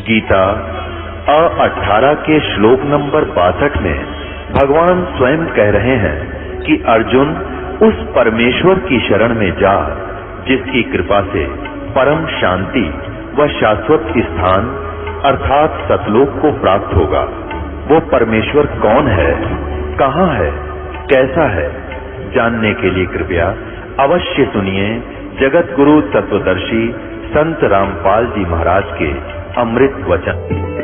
गीता 18 के श्लोक नंबर 62 में भगवान स्वयं कह रहे हैं कि अर्जुन उस परमेश्वर की शरण में जा जिसकी कृपा से परम शांति व शाश्वत स्थान अर्थात सतलोक को प्राप्त होगा। वो परमेश्वर कौन है, कहाँ है, कैसा है, जानने के लिए कृपया अवश्य सुनिए जगत गुरु तत्वदर्शी संत रामपाल जी महाराज के अमृत वचन।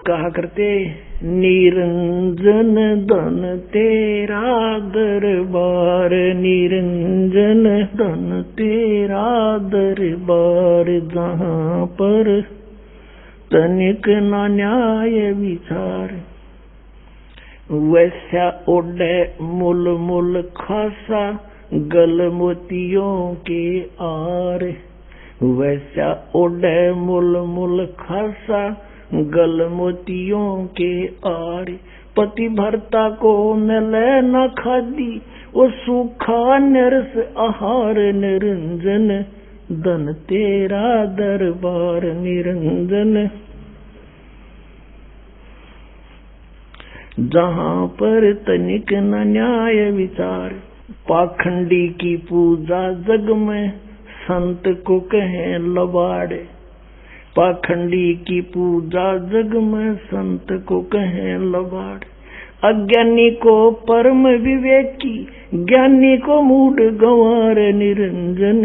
कहा करते निरंजन धन तेरा दरबार, निरंजन धन तेरा दरबार, जहाँ पर तनिक न न्याय विचार, वैसा ओढ़े मुल मुल खासा गल मोतियों के आर, वैसा ओढ़े मुल मुल खासा गल मोतियों के आर, पति भरता को मिले न खादी वो सूखा नरस आहार, निरंजन धन तेरा दरबार, निरंजन जहाँ पर तनिक न न्याय विचार, पाखंडी की पूजा जग में संत को कहें लबाड़े, पाखंडी की पूजा जग में संत को कहें लबाड़, अज्ञानी को परम विवेकी ज्ञानी को मूड गंवार, निरंजन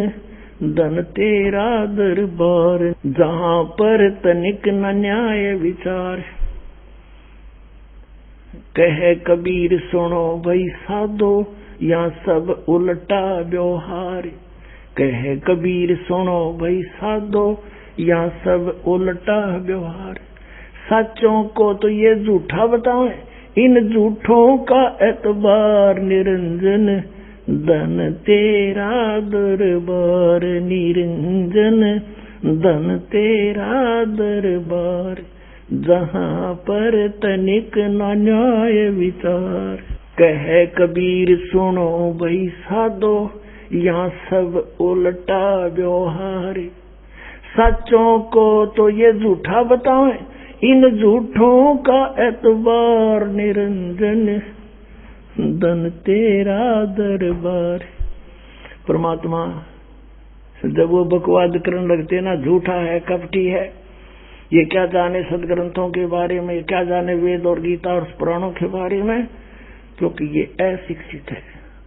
धन तेरा दरबार, जहाँ पर तनिक न न्याय विचार, कहे कबीर सुनो भाई साधो यहाँ सब उल्टा व्यवहार, कहे कबीर सुनो भाई साधो यहाँ सब उल्टा व्यवहार, सच्चों को तो ये झूठा बताएं इन झूठों का एतबार, निरंजन धन तेरा दरबार, निरंजन धन तेरा दरबार, जहाँ पर तनिक न न्याय विचार, कहे कबीर सुनो भाई साधो यहाँ सब उल्टा व्यवहार, सच्चों को तो ये झूठा बताएं इन झूठों का एतबार, निरंजन धन तेरा दरबार। परमात्मा जब वो बकवाद करने लगते ना, झूठा है, कपटी है, ये क्या जाने सदग्रंथों के बारे में, क्या जाने वेद और गीता और पुराणों के बारे में, क्योंकि ये अशिक्षित है।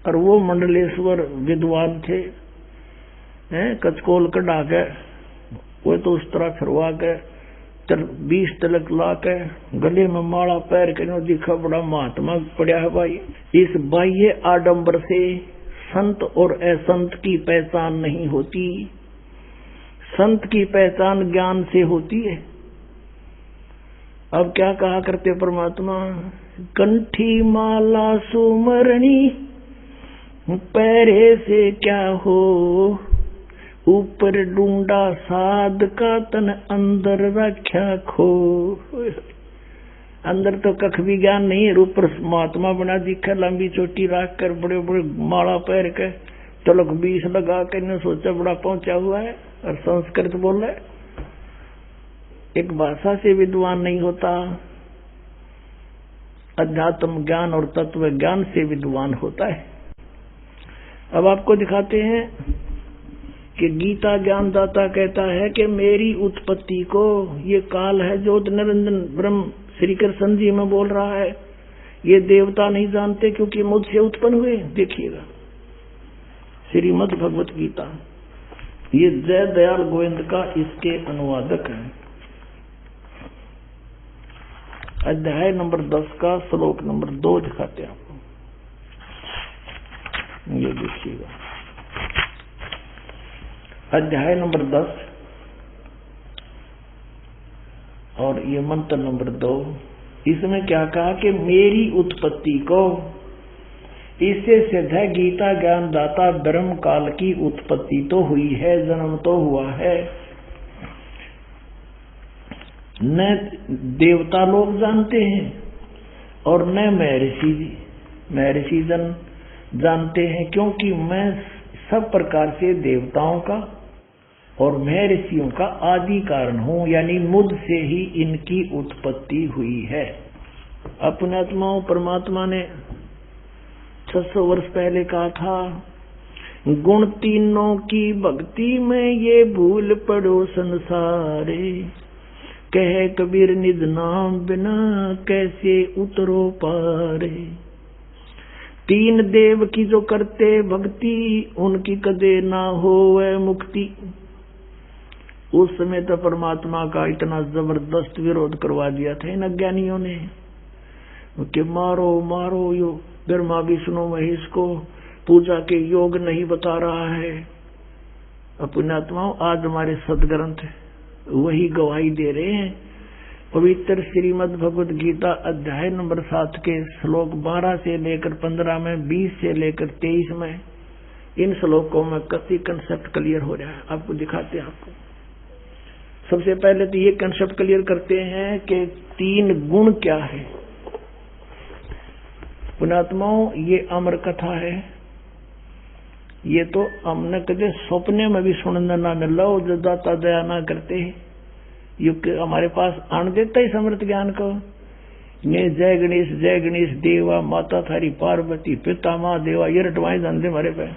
और वो मंडलेश्वर विद्वान थे, कचकोल कढ़ा के वो तो उस तरह फिरवा के 20 तिलक ला के गले में माला पैर के दिखा बड़ा महात्मा पड़ा है भाई। इस बाह्य आडंबर से संत और असंत की पहचान नहीं होती, संत की पहचान ज्ञान से होती है। अब क्या कहा करते परमात्मा, कंठी माला सुमरणी पैरे से क्या हो, ऊपर ढूंढा साध का तन अंदर रख्या खो। अंदर तो कख भी ज्ञान नहीं है, ऊपर महात्मा बना दिखा, लंबी चोटी रख कर बड़े बड़े माला पैर के तलक 20 लगा कर ने सोचा बड़ा पहुंचा हुआ है और संस्कृत बोल रहा है। एक भाषा से विद्वान नहीं होता, अध्यात्म ज्ञान और तत्व ज्ञान से विद्वान होता है। अब आपको दिखाते हैं कि गीता ज्ञानदाता कहता है कि मेरी उत्पत्ति को, ये काल है जो निरंजन ब्रह्म श्री कृष्ण जी में बोल रहा है, ये देवता नहीं जानते क्योंकि मुझसे उत्पन्न हुए। देखिएगा श्रीमद् भगवत गीता, ये जय दयाल गोविंद का इसके अनुवादक है। अध्याय नंबर 10 का श्लोक नंबर 2 दिखाते हैं आपको, ये देखिएगा। अध्याय नंबर 10 और ये मंत्र नंबर 2, इसमें क्या कहा कि मेरी उत्पत्ति को, इससे सिद्ध है गीता ज्ञान दाता ब्रह्म काल की उत्पत्ति तो हुई है, जन्म तो हुआ है। न देवता लोग जानते हैं और न महर्षि जन जानते हैं, क्योंकि मैं सब प्रकार से देवताओं का और महर्षियों का आदि कारण हूं, यानी मुझसे ही इनकी उत्पत्ति हुई है। अपने आत्माओं परमात्मा ने 600 वर्ष पहले कहा था, गुण तीनों की भक्ति में ये भूल पड़ो संसारे, कहे कबीर निज नाम बिना कैसे उतरो पारे। 3 देव की जो करते भक्ति, उनकी कदे ना होवे मुक्ति। उस समय तो परमात्मा का इतना जबरदस्त विरोध करवा दिया था इन अज्ञानियों ने कि मारो मारो, यो ब्रह्मा विष्णु महेश को पूजा के योग नहीं बता रहा है। अपने आत्माओं आज हमारे सदग्रंथ वही गवाही दे रहे हैं। पवित्र श्रीमद् भगवत गीता अध्याय नंबर 7 के श्लोक 12 से लेकर 15 में, 20 से लेकर 23 में, इन श्लोकों में कति कंसेप्ट क्लियर हो रहा है। आपको दिखाते हैं। आपको सबसे पहले तो ये कंसेप्ट क्लियर करते हैं कि 3 गुण क्या है। पुणात्माओं, ये अमर कथा है, ये तो हमने कभी सपने में भी सुनने ना मिला, जो दाता दया ना करते ये हमारे पास आन देता ही समर्थ ज्ञान को। ने जय गणेश देवा, माता थारी पार्वती, पिता माँ देवा, ये रटवाए जानते हमारे पे।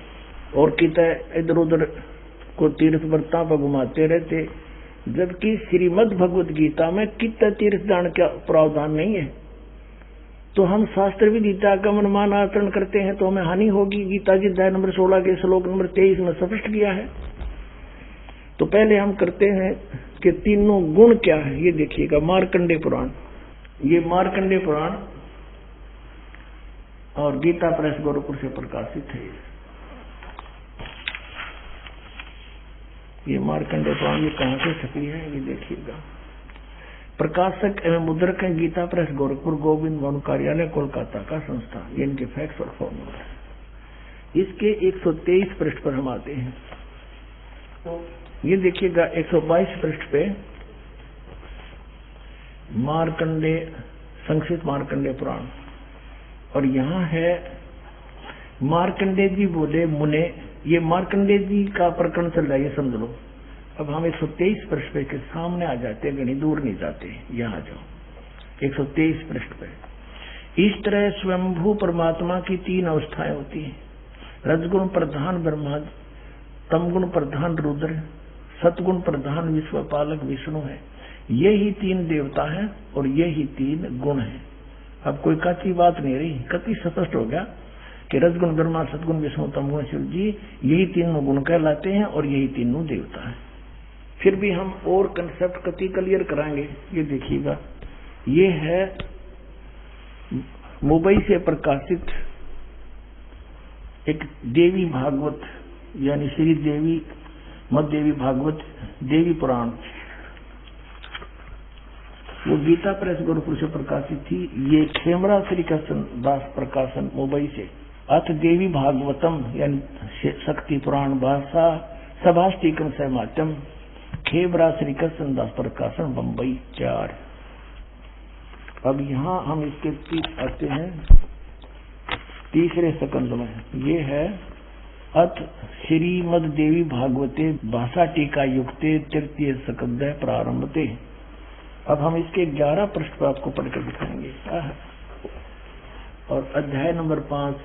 और किता इधर उधर को तीर्थ व्रता पर घुमाते रहते, जबकि श्रीमद् भगवत गीता में कितना तीर्थ दान का प्रावधान नहीं है। तो हम शास्त्र विदिता का मनमान आचरण करते हैं तो हमें हानि होगी। गीता जी अध्याय नंबर 16 के श्लोक नंबर 23 में स्पष्ट किया है। तो पहले हम करते हैं कि तीनों गुण क्या है, ये देखिएगा। मार्कंडेय पुराण, ये मार्कंडेय पुराण और गीता प्रेस गोरखपुर से प्रकाशित है। ये मार्कंडेय पुराण कहां से छपी है, ये देखिएगा। प्रकाशक एवं मुद्रक है गीता प्रेस गोरखपुर, गोविंद भवन कार्यालय कोलकाता का संस्था। ये इनके फैक्ट्स और फॉर्मूला। इसके 123 पृष्ठ पर हम आते हैं। तो ये देखिएगा 122 पृष्ठ पे मार्कंडेय, संक्षिप्त मार्कंडेय पुराण, और यहाँ है मार्कंडेय जी बोले मुने। ये मार्कंडेय जी का प्रकरण चल रहा है, ये समझ लो। अब हम 123 पृष्ठ पे के सामने आ जाते हैं, कहीं दूर नहीं जाते, यहाँ जाओ 123 पृष्ठ पे। इस तरह स्वयंभू परमात्मा की 3 अवस्थाएं होती हैं। रजगुण प्रधान ब्रह्मा, तमगुण प्रधान रुद्र, सतगुण प्रधान विश्वपालक विष्णु है। ये ही 3 देवता हैं और ये ही 3 गुण हैं। अब कोई कच्ची बात नहीं रही, कति स्पष्ट हो गया कि रजगुण ब्रह्मा, सतगुण विष्णु, तमगुण शिव जी, यही 3 गुण कहलाते हैं और यही 3 देवता हैं। फिर भी हम और कंसेप्ट कति क्लियर कराएंगे। ये देखिएगा, ये है मुंबई से प्रकाशित एक देवी भागवत, यानी श्री देवी मद देवी भागवत देवी पुराण। वो गीता प्रेस गोरखपुर से प्रकाशित थी। ये खेमरा श्री कृष्ण दास प्रकाशन मुंबई से। अथ देवी भागवतम यानी शक्ति पुराण भाषा सभाष्टिकम सहमात्यम, खेमरा श्री कृष्ण दास प्रकाशन बम्बई 4। अब यहाँ हम इसके आते हैं तीसरे सकंद में। ये है अथ श्रीमद देवी भागवते भाषा टीका युक्ते तृतीय सकंद प्रारंभते। अब हम इसके 11 पृष्ठ पर आपको पढ़कर दिखाएंगे। और अध्याय नंबर 5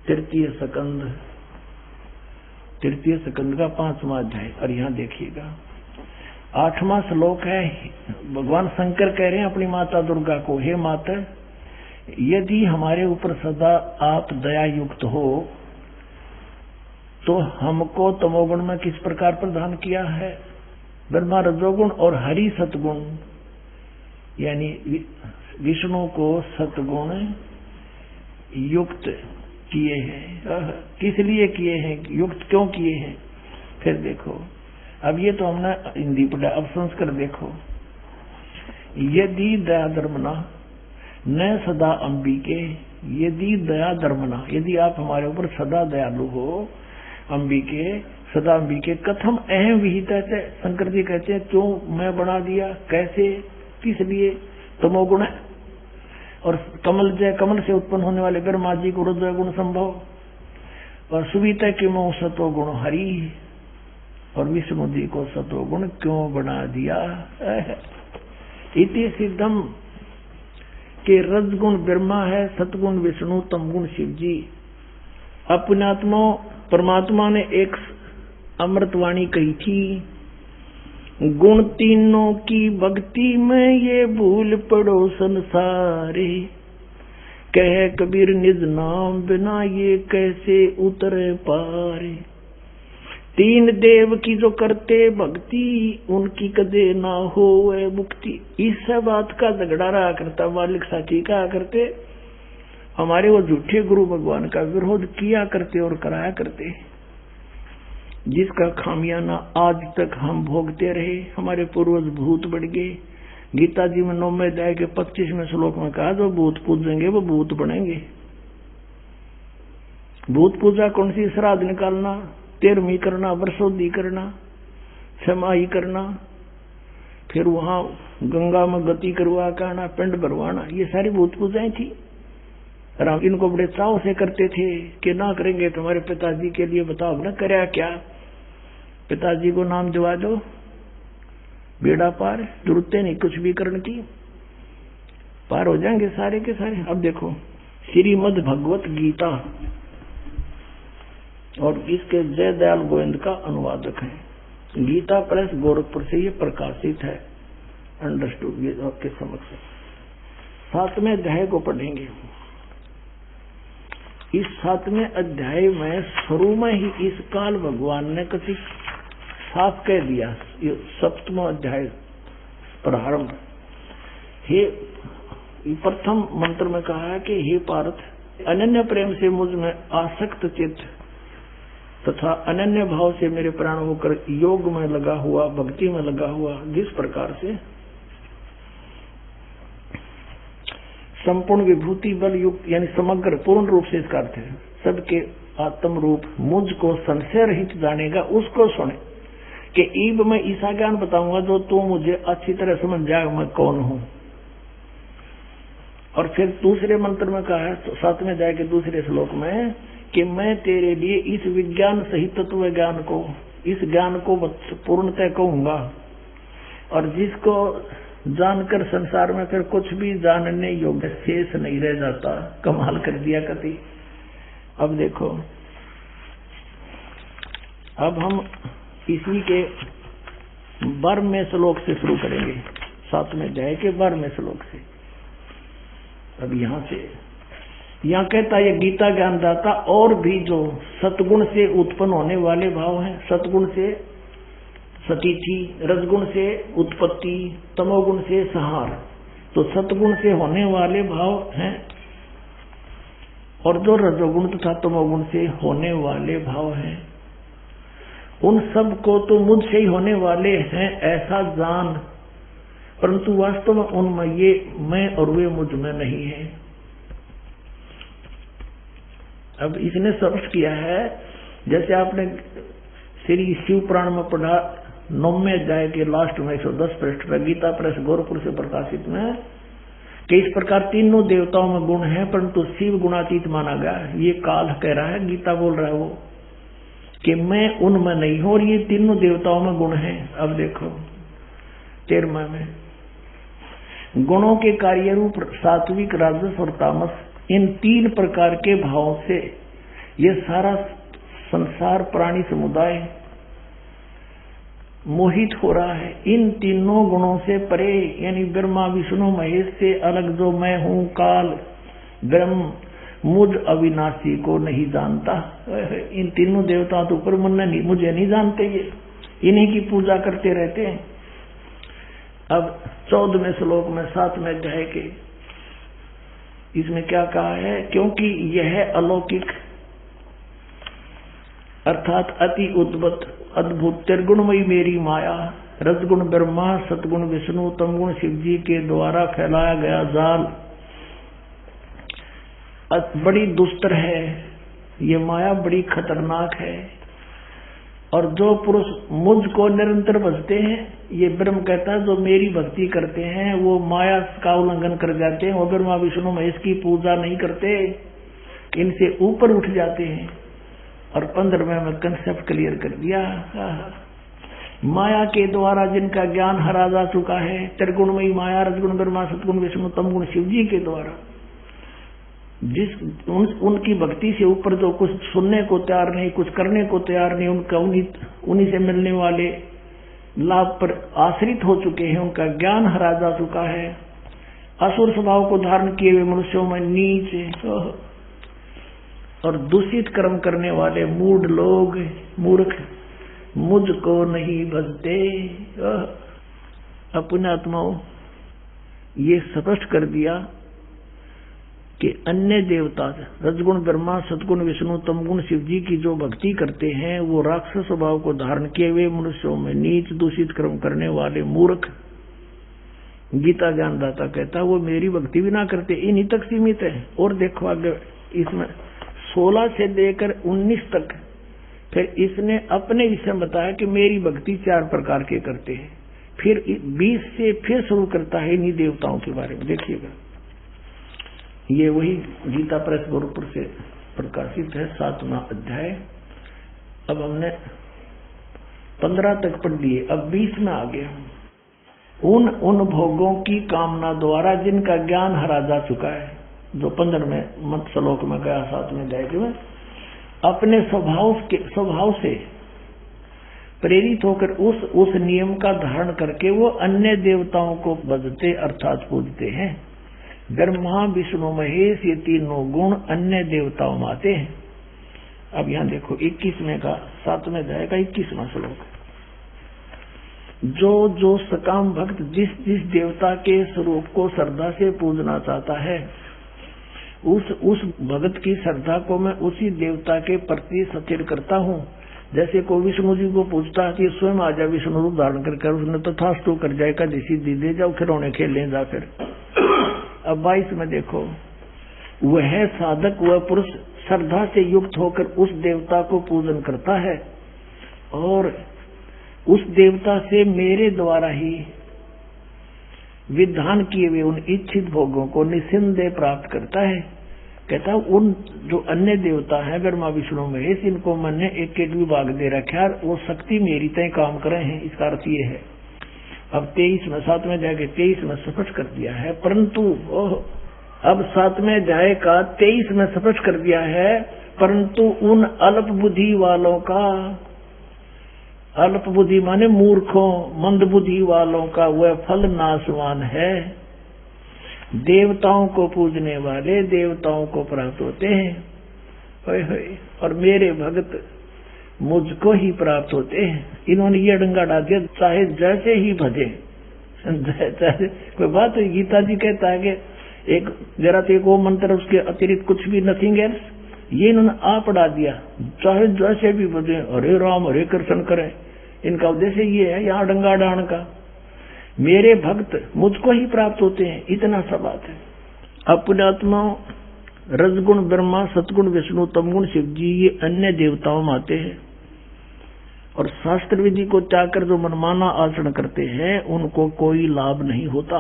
तृतीय सकंद का 5वां अध्याय। और यहाँ देखिएगा 8वां श्लोक है। भगवान शंकर कह रहे हैं अपनी माता दुर्गा को, हे माता, यदि हमारे ऊपर सदा आप दया युक्त हो तो हमको तमोगुण में किस प्रकार प्रदान किया है? ब्रह्मा रजोगुण और हरि सतगुण, यानी विष्णु को सतगुण युक्त किए हैं। किस लिए किए हैं, युक्त क्यों किए हैं? फिर देखो, अब ये तो हमने हिंदी पढ़ा, अब संस्कृत देखो। यदि दया धर्मना न सदा अंबिके, यदि दया धर्मना, यदि आप हमारे ऊपर सदा दयालु हो, अंबिके सदा अंबिके कथम अहम विहित है। शंकर जी कहते हैं क्यों मैं बना दिया, कैसे, किस लिए? तमोगुण है। और कमल जय, कमल से उत्पन्न होने वाले ब्रह्मा जी को रुद्र गुण संभव, और सुविता के मोह सतो गुण हरि, और विष्णु जी को सतो गुण क्यों बना दिया? इति सिद्धम के रजगुण ब्रह्मा है, सतगुण विष्णु, तमगुण शिव जी। अपनात्मा परमात्मा ने एक अमृतवाणी कही थी, गुण तीनों की भक्ति में ये भूल पड़ो संसारे, कह कबीर निज नाम बिना ये कैसे उतरे पारे। तीन देव की जो करते भक्ति, उनकी कदे ना हो वह मुक्ति। इस बात का झगड़ा रहा करता मालिक साथी कहा करते, हमारे वो झूठे गुरु भगवान का विरोध किया करते और कराया करते, जिसका खामियाना आज तक हम भोगते रहे। हमारे पूर्वज भूत बढ़ गए। गीता जी में 9वें अध्याय के 25वें श्लोक में कहा, जो भूत पूजेंगे वो भूत बनेंगे। भूत पूजा कौन सी? श्राद्ध निकालना, 13वीं करना, वर्षोद्धि करना, समाई करना, फिर वहां गंगा में गति करवा करना, पिंड भरवाना, ये सारी भूत पूजाएं थी। राम इनको बड़े चाव से करते थे कि ना करेंगे तुम्हारे पिताजी के लिए बताओ ना कराया क्या? पिताजी को नाम दिवा दो, बेड़ा पार, जरूरत नहीं कुछ भी करने की, पार हो जाएंगे सारे के सारे। अब देखो श्रीमद् भगवत गीता, और इसके जय दयाल गोविंद का अनुवादक है। गीता प्रेस गोरखपुर से ये प्रकाशित है। अंडरस्टूड, ये आपके समक्ष 7वें अध्याय को पढ़ेंगे। इस 7वें अध्याय में शुरू में ही इस काल भगवान ने किसी साफ कह दिया। ये 7वां अध्याय प्रारंभ, हे प्रथम मंत्र में कहा है कि हे पार्थ, अनन्य प्रेम से मुझ में आसक्त चित्त तथा अनन्य भाव से मेरे प्राण होकर योग में लगा हुआ, भक्ति में लगा हुआ, जिस प्रकार से संपूर्ण विभूति बल युक्त, यानी समग्र पूर्ण रूप से इसका अर्थ है सबके आत्म रूप मुझको संशय रहित जानेगा, उसको सुने। कि ईब मैं ऐसा ज्ञान बताऊंगा जो तू मुझे अच्छी तरह समझ जाएगा मैं कौन हूं। और फिर दूसरे मंत्र में कहा है 7वें अध्याय के दूसरे श्लोक में कि मैं तेरे लिए इस विज्ञान सहित तत्व ज्ञान को, इस ज्ञान को पूर्णतः कहूंगा, और जिसको जानकर संसार में फिर कुछ भी जानने योग्य शेष नहीं रह जाता। कमाल कर दिया कति। अब देखो, अब हम इसी के 12वें श्लोक से शुरू करेंगे, 7वें अध्याय के 12वें श्लोक से। अब यहाँ कहता है ये गीता ज्ञानदाता और भी जो सतगुण से उत्पन्न होने वाले भाव हैं, सतगुण से सतीथि, रजगुण से उत्पत्ति, तमोगुण से संहार, तो सतगुण से होने वाले भाव हैं, और जो रजोगुण तथा तमोगुण से होने वाले भाव हैं, उन सब को तो मुझसे ही होने वाले हैं ऐसा जान, परंतु वास्तव में उनमें ये मैं और वे मुझ में नहीं है। अब इसने स्पष्ट किया है, जैसे आपने श्री शिव पुराण में पढ़ा 9वें अध्याय के लास्ट में 110 पृष्ठ पर गीता प्रेस गोरखपुर से प्रकाशित में, कि इस प्रकार तीनों देवताओं में गुण है परंतु शिव गुणातीत माना गया। ये काल कह रहा है, गीता बोल रहा है वो, कि मैं उनमें नहीं हूं और ये तीनों देवताओं में गुण है। अब देखो 13वां में, गुणों के कार्य रूप सात्विक, राजस और तामस, इन 3 प्रकार के भावों से ये सारा संसार प्राणी समुदाय मोहित हो रहा है। इन तीनों गुणों से परे, यानी ब्रह्मा विष्णु महेश से अलग जो मैं हूं, काल ब्रह्म मुझ अविनाशी को नहीं जानता। इन तीनों देवताओं तो ऊपर मुझे नहीं जानते, ये इन्हीं की पूजा करते रहते हैं। अब 14वें श्लोक में 7वें अध्याय के इसमें क्या कहा है, क्योंकि यह अलौकिक अर्थात अति अद्भुत त्रिगुणमयी मेरी माया, रजगुण ब्रह्मा, सतगुण विष्णु, तमगुण शिव जी के द्वारा फैलाया गया जाल बड़ी दुस्तर है। ये माया बड़ी खतरनाक है, और जो पुरुष मुझको निरंतर भजते हैं, ये ब्रह्म कहता है जो मेरी भक्ति करते हैं वो माया का उल्लंघन कर जाते हैं, वो ब्रह्मा विष्णु महेश की पूजा नहीं करते, इनसे ऊपर उठ जाते हैं। और 15वें में कंसेप्ट क्लियर कर दिया। माया के द्वारा जिनका ज्ञान हरा जा चुका है, त्रिगुणमयी माया, रजगुण ब्रह्मा, सतगुण विष्णु, तमगुण शिव जी के द्वारा उनकी भक्ति से ऊपर जो कुछ सुनने को तैयार नहीं, कुछ करने को तैयार नहीं, उनका उन्हीं से मिलने वाले लाभ पर आश्रित हो चुके हैं, उनका ज्ञान हरा जा चुका है। असुर स्वभाव को धारण किए हुए मनुष्यों में नीच और दूषित कर्म करने वाले मूढ़ लोग, मूर्ख मुझको नहीं भजते। अपने आत्माओं ये स्पष्ट कर दिया कि अन्य देवता रजगुण ब्रह्मा, सतगुण विष्णु, तमगुण शिव जी की जो भक्ति करते हैं वो राक्षस स्वभाव को धारण किए हुए मनुष्यों में नीच दूषित कर्म करने वाले मूर्ख। गीता ज्ञानदाता कहता है वो मेरी भक्ति भी ना करते, इन्हीं तक सीमित है। और देखो आगे इसमें 16 से लेकर 19 तक फिर इसने अपने विषय में बताया कि मेरी भक्ति 4 प्रकार के करते हैं। फिर 20 से फिर शुरू करता है इन्हीं देवताओं के बारे में। देखिएगा ये वही गीता प्रेस गोरखपुर से प्रकाशित है 7वां अध्याय। अब हमने 15 तक पढ़ लिए, अब 20 में आ गया। उन भोगों की कामना द्वारा जिनका ज्ञान हरा जा चुका है, जो 15वें श्लोक में गया 7वें अध्याय में, अपने स्वभाव से प्रेरित होकर उस नियम का धारण करके वो अन्य देवताओं को भजते अर्थात पूजते हैं। ब्रह्मा विष्णु महेश ये तीनों गुण अन्य देवताओं में आते हैं। अब यहाँ देखो 21वें का 7वें अध्याय का 21वां श्लोक। जो सकाम भक्त जिस देवता के स्वरूप को श्रद्धा से पूजना चाहता है, उस भगत की श्रद्धा को मैं उसी देवता के प्रति सचेत करता हूँ। जैसे को विष्णु जी को पूछता है कि स्वयं आ जा विष्णु रूप धारण कर, उसने तथास्तु कर जाएगा, जैसी दी दे जाओ खिलौने खेल ले जा। फिर अब 22 में देखो, वह साधक वह पुरुष श्रद्धा से युक्त होकर उस देवता को पूजन करता है और उस देवता से मेरे द्वारा ही विधान किए हुए उन इच्छित भोगों को निस्संदेह प्राप्त करता है। कहता उन जो अन्य देवता हैं ब्रह्मा विष्णु महेश, इनको मैंने एक विभाग दे रखा है, वो शक्ति मेरी तय काम करे हैं। इसका अर्थ ये है, अब 23 में 7वें अध्याय के 23 में स्पष्ट कर दिया है। परंतु अब 7वें अध्याय का 23 में स्पष्ट कर दिया है, परंतु उन अल्प बुद्धि वालों का, अल्प बुद्धि माने मूर्खों मंद बुद्धि वालों का वह फल नाशवान है। देवताओं को पूजने वाले देवताओं को प्राप्त होते हैं, और मेरे भक्त मुझको ही प्राप्त होते हैं। इन्होंने ये डंगा डाल दिया, चाहे जैसे ही भजे। कोई बात है, गीता जी कहता है कि एक जरा तो एक वो मंत्र, उसके अतिरिक्त कुछ भी नथिंग एल्स, ये इन्होंने आप डाल दिया, चाहे जैसे भी भजे, हरे राम हरे कृष्ण करें। इनका उद्देश्य ये है यहाँ डंगा डालने का। मेरे भक्त मुझको ही प्राप्त होते हैं, इतना सा बात है। अपने आत्मा रजगुण ब्रह्मा, सतगुण विष्णु, तमगुण शिव जी ये अन्य देवताओं में आते हैं, और शास्त्र विधि को त्याग कर जो मनमाना आचरण करते हैं उनको कोई लाभ नहीं होता।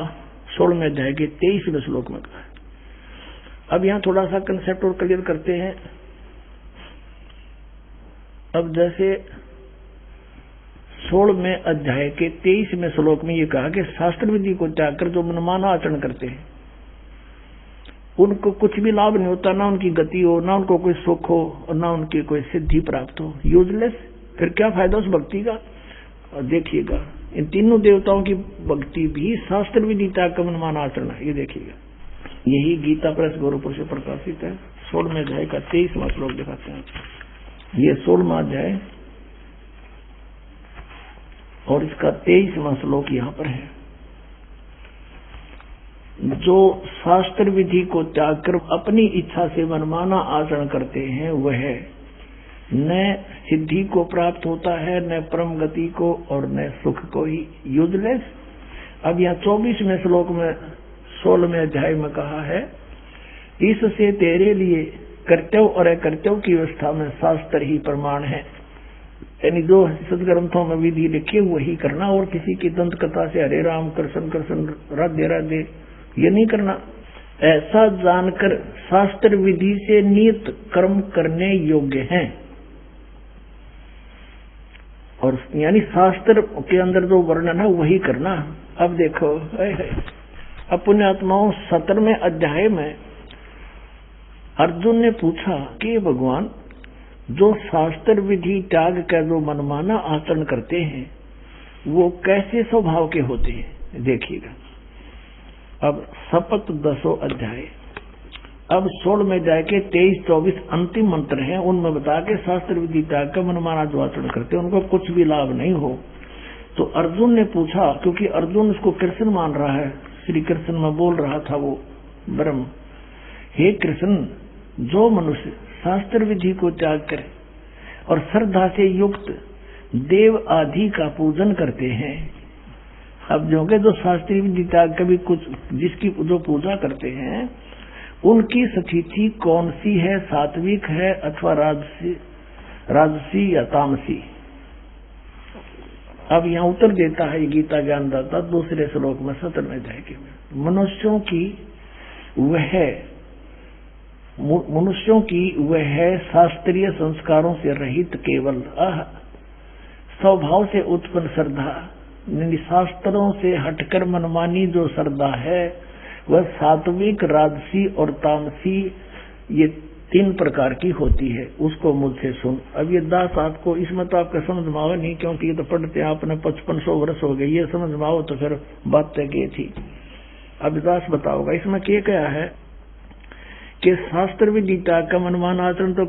16वें अध्याय के 23वें श्लोक में कहा। अब यहाँ थोड़ा सा कंसेप्ट और क्लियर करते हैं। अब जैसे 16वें अध्याय के 23वें श्लोक में ये कहा कि शास्त्र विधि को त्याग कर जो मनमाना आचरण करते हैं उनको कुछ भी लाभ नहीं होता, ना उनकी गति हो, ना उनको कोई सुख हो, और ना उनकी कोई सिद्धि प्राप्त हो। यूजलेस। फिर क्या फायदा उस भक्ति का। और देखिएगा इन तीनों देवताओं की भक्ति भी शास्त्र विधि त्याग का मनमाना आचरण है। ये देखिएगा यही गीता प्रेस गोरखपुर से प्रकाशित है। 16वें अध्याय का 23वां श्लोक दिखाते हैं। ये 16वां अध्याय और इसका 23वां श्लोक यहाँ पर है। जो शास्त्र विधि को त्याग कर अपनी इच्छा से मनमाना आचरण करते हैं वह न सिद्धि को प्राप्त होता है, न परम गति को, और न सुख को ही। यूजलेस। अब यहाँ 24वें श्लोक में 16वें अध्याय में कहा है, इससे तेरे लिए कर्तव्य और अकर्तव्य की व्यवस्था में शास्त्र ही प्रमाण है। यानी जो सदग्रंथों में विधि लिखी वही करना, और किसी की दंत कथा से हरे राम कृष्ण कृष्ण राधे राधे ये नहीं करना। ऐसा जानकर शास्त्र विधि से नियत कर्म करने योग्य हैं, और यानी शास्त्र के अंदर जो वर्णन है वही करना। अब देखो अपने आत्माओं 17वें अध्याय में अर्जुन ने पूछा कि भगवान जो शास्त्र विधि त्याग कर जो मनमाना आचरण करते हैं वो कैसे स्वभाव के होते हैं, देखिएगा। अब शपथ 10वां अध्याय, अब 16वें अध्याय के 23-24 अंतिम मंत्र हैं, उनमें बता के शास्त्र विधि त्याग कर मनमाना जो आचरण करते हैं उनको कुछ भी लाभ नहीं हो। तो अर्जुन ने पूछा, क्योंकि अर्जुन उसको कृष्ण मान रहा है, श्री कृष्ण में बोल रहा था वो ब्रह्म, हे कृष्ण, जो मनुष्य शास्त्र विधि को त्याग करे और श्रद्धा से युक्त देव आदि का पूजन करते हैं। अब जो शास्त्रीय विधि त्याग कभी कुछ जिसकी जो पूजा करते हैं उनकी स्थिति कौन सी है, सात्विक है अथवा राजसी या तामसी। अब यहाँ उत्तर देता है गीता ज्ञानदाता दूसरे श्लोक में 17वें अध्याय के में, मनुष्यों की वह शास्त्रीय संस्कारों से रहित केवल स्वभाव से उत्पन्न श्रद्धा, शास्त्रों से हटकर मनमानी जो श्रद्धा है वह सात्विक, राजसी और तामसी ये 3 प्रकार की होती है। उसको मुझसे सुन। अब ये दास आपको इसमें तो आपका समझ में आओ नहीं, क्योंकि ये तो पढ़ते हैं आपने 5500 वर्ष हो गए, ये समझ में आओ तो फिर बात तय की थी। अब दास बताओगा इसमें क्या है कि शास्त्र विधि त्याग का मनमान आचरण तो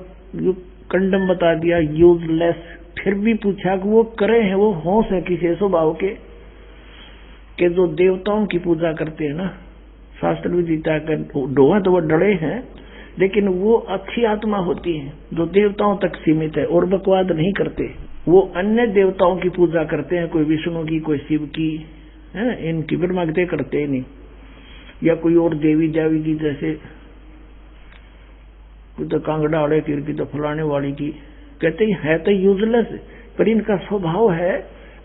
कंडम बता दिया, यूजलेस। फिर भी पूछा कि वो करे हैं, वो होश है किसी स्वभाव के जो देवताओं की पूजा करते हैं ना, शास्त्र विधि त्याग कर डोहे तो वो डरे हैं, लेकिन वो अच्छी आत्मा होती है जो देवताओं तक सीमित है और बकवाद नहीं करते। वो अन्य देवताओं की पूजा करते हैं, कोई विष्णु की, कोई शिव की, है इनकी ब्रह्मा की करते ही नहीं, या कोई और देवी जावी की, जैसे तो कांगड़ा वाले की तो फलाने वाली की, कहते है तो यूजलेस, पर इनका स्वभाव है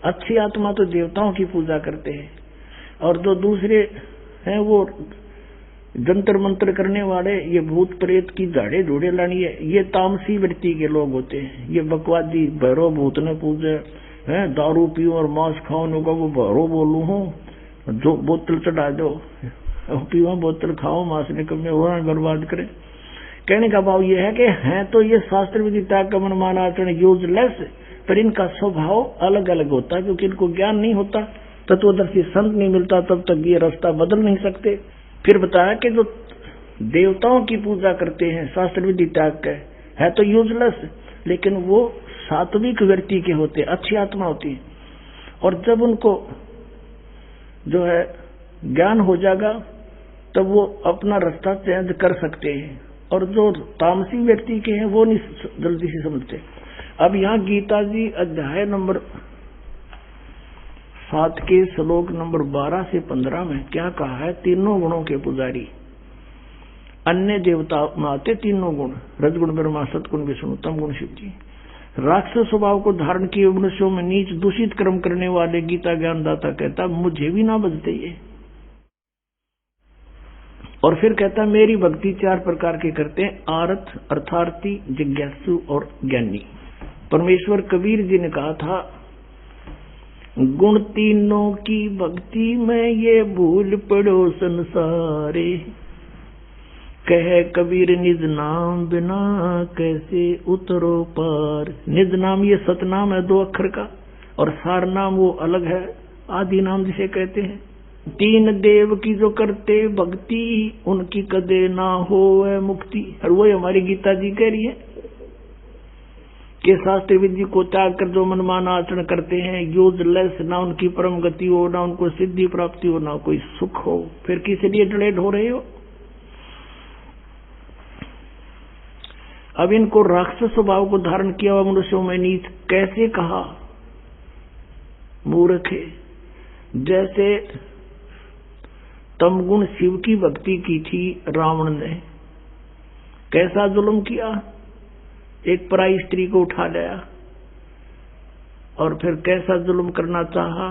अच्छी आत्मा तो देवताओं की पूजा करते हैं, और जो दूसरे हैं वो जंतर मंत्र करने वाले, ये भूत प्रेत की झाड़े ढूढ़े लानी है, ये तामसी वृत्ति के लोग होते हैं। ये बकवादी भैरव भूत ने पूजे है, दारू पीओ और मांस खाओ का वो भैरव बोलू हूँ, जो बोतल चढ़ा दो, पीओ बोतल खाओ, मांस निकलने हो बर्बाद करे। कहने का भाव ये है कि हैं तो ये शास्त्र विधि त्याग का मनमाना आचरण यूजलेस, पर इनका स्वभाव अलग अलग होता है, क्योंकि इनको ज्ञान नहीं होता, तत्वदर्शी संत नहीं मिलता, तब तक ये रास्ता बदल नहीं सकते। फिर बताया कि जो देवताओं की पूजा करते हैं शास्त्र विधि त्याग के है तो यूजलेस, लेकिन वो सात्विक व्यक्ति के होते, अच्छी आत्मा होती है, और जब उनको जो है ज्ञान हो जाएगा तब वो अपना रास्ता चेंज कर सकते हैं, और जो तामसी व्यक्ति के हैं वो नहीं जल्दी से समझते। अब यहाँ गीता जी अध्याय नंबर 7 के श्लोक नंबर 12 से 15 में क्या कहा है, तीनों गुणों के पुजारी अन्य देवता में आते तीनों गुण, रजगुण ब्रह्मा, सतगुण विष्णु, तम गुण शिव जी। राक्षस स्वभाव को धारण किए मनुष्यों में नीच दूषित कर्म करने वाले गीता ज्ञानदाता कहता मुझे भी ना बजते ये, और फिर कहता मेरी भक्ति 4 प्रकार के करते हैं, आरत, अर्थार्थी, जिज्ञासु और ज्ञानी। परमेश्वर कबीर जी ने कहा था, गुण तीनों की भक्ति में ये भूल पड़ो संसारे, कह कबीर निज नाम बिना कैसे उतरो पार। निज नाम ये सतनाम है 2 अक्षर का, और सार नाम वो अलग है, आदि नाम जिसे कहते हैं, तीन देव की जो करते भक्ति उनकी कदे ना हो मुक्ति। और वही हमारी गीता जी कह रही है कि शास्त्र विधि को त्याग कर जो मनमाना आचरण करते हैं यूजलेस, ना उनकी परम गति हो, ना उनको सिद्धि प्राप्ति हो, ना कोई सुख हो, फिर किस लिए डलेट हो रहे हो। अब इनको राक्षस स्वभाव को धारण किया हुआ मनुष्यों में नीच कैसे कहा, मूर्ख है। जैसे तमगुण शिव की भक्ति की थी रावण ने, कैसा जुल्म किया, एक पराई स्त्री को उठा लिया और फिर कैसा जुल्म करना चाहा,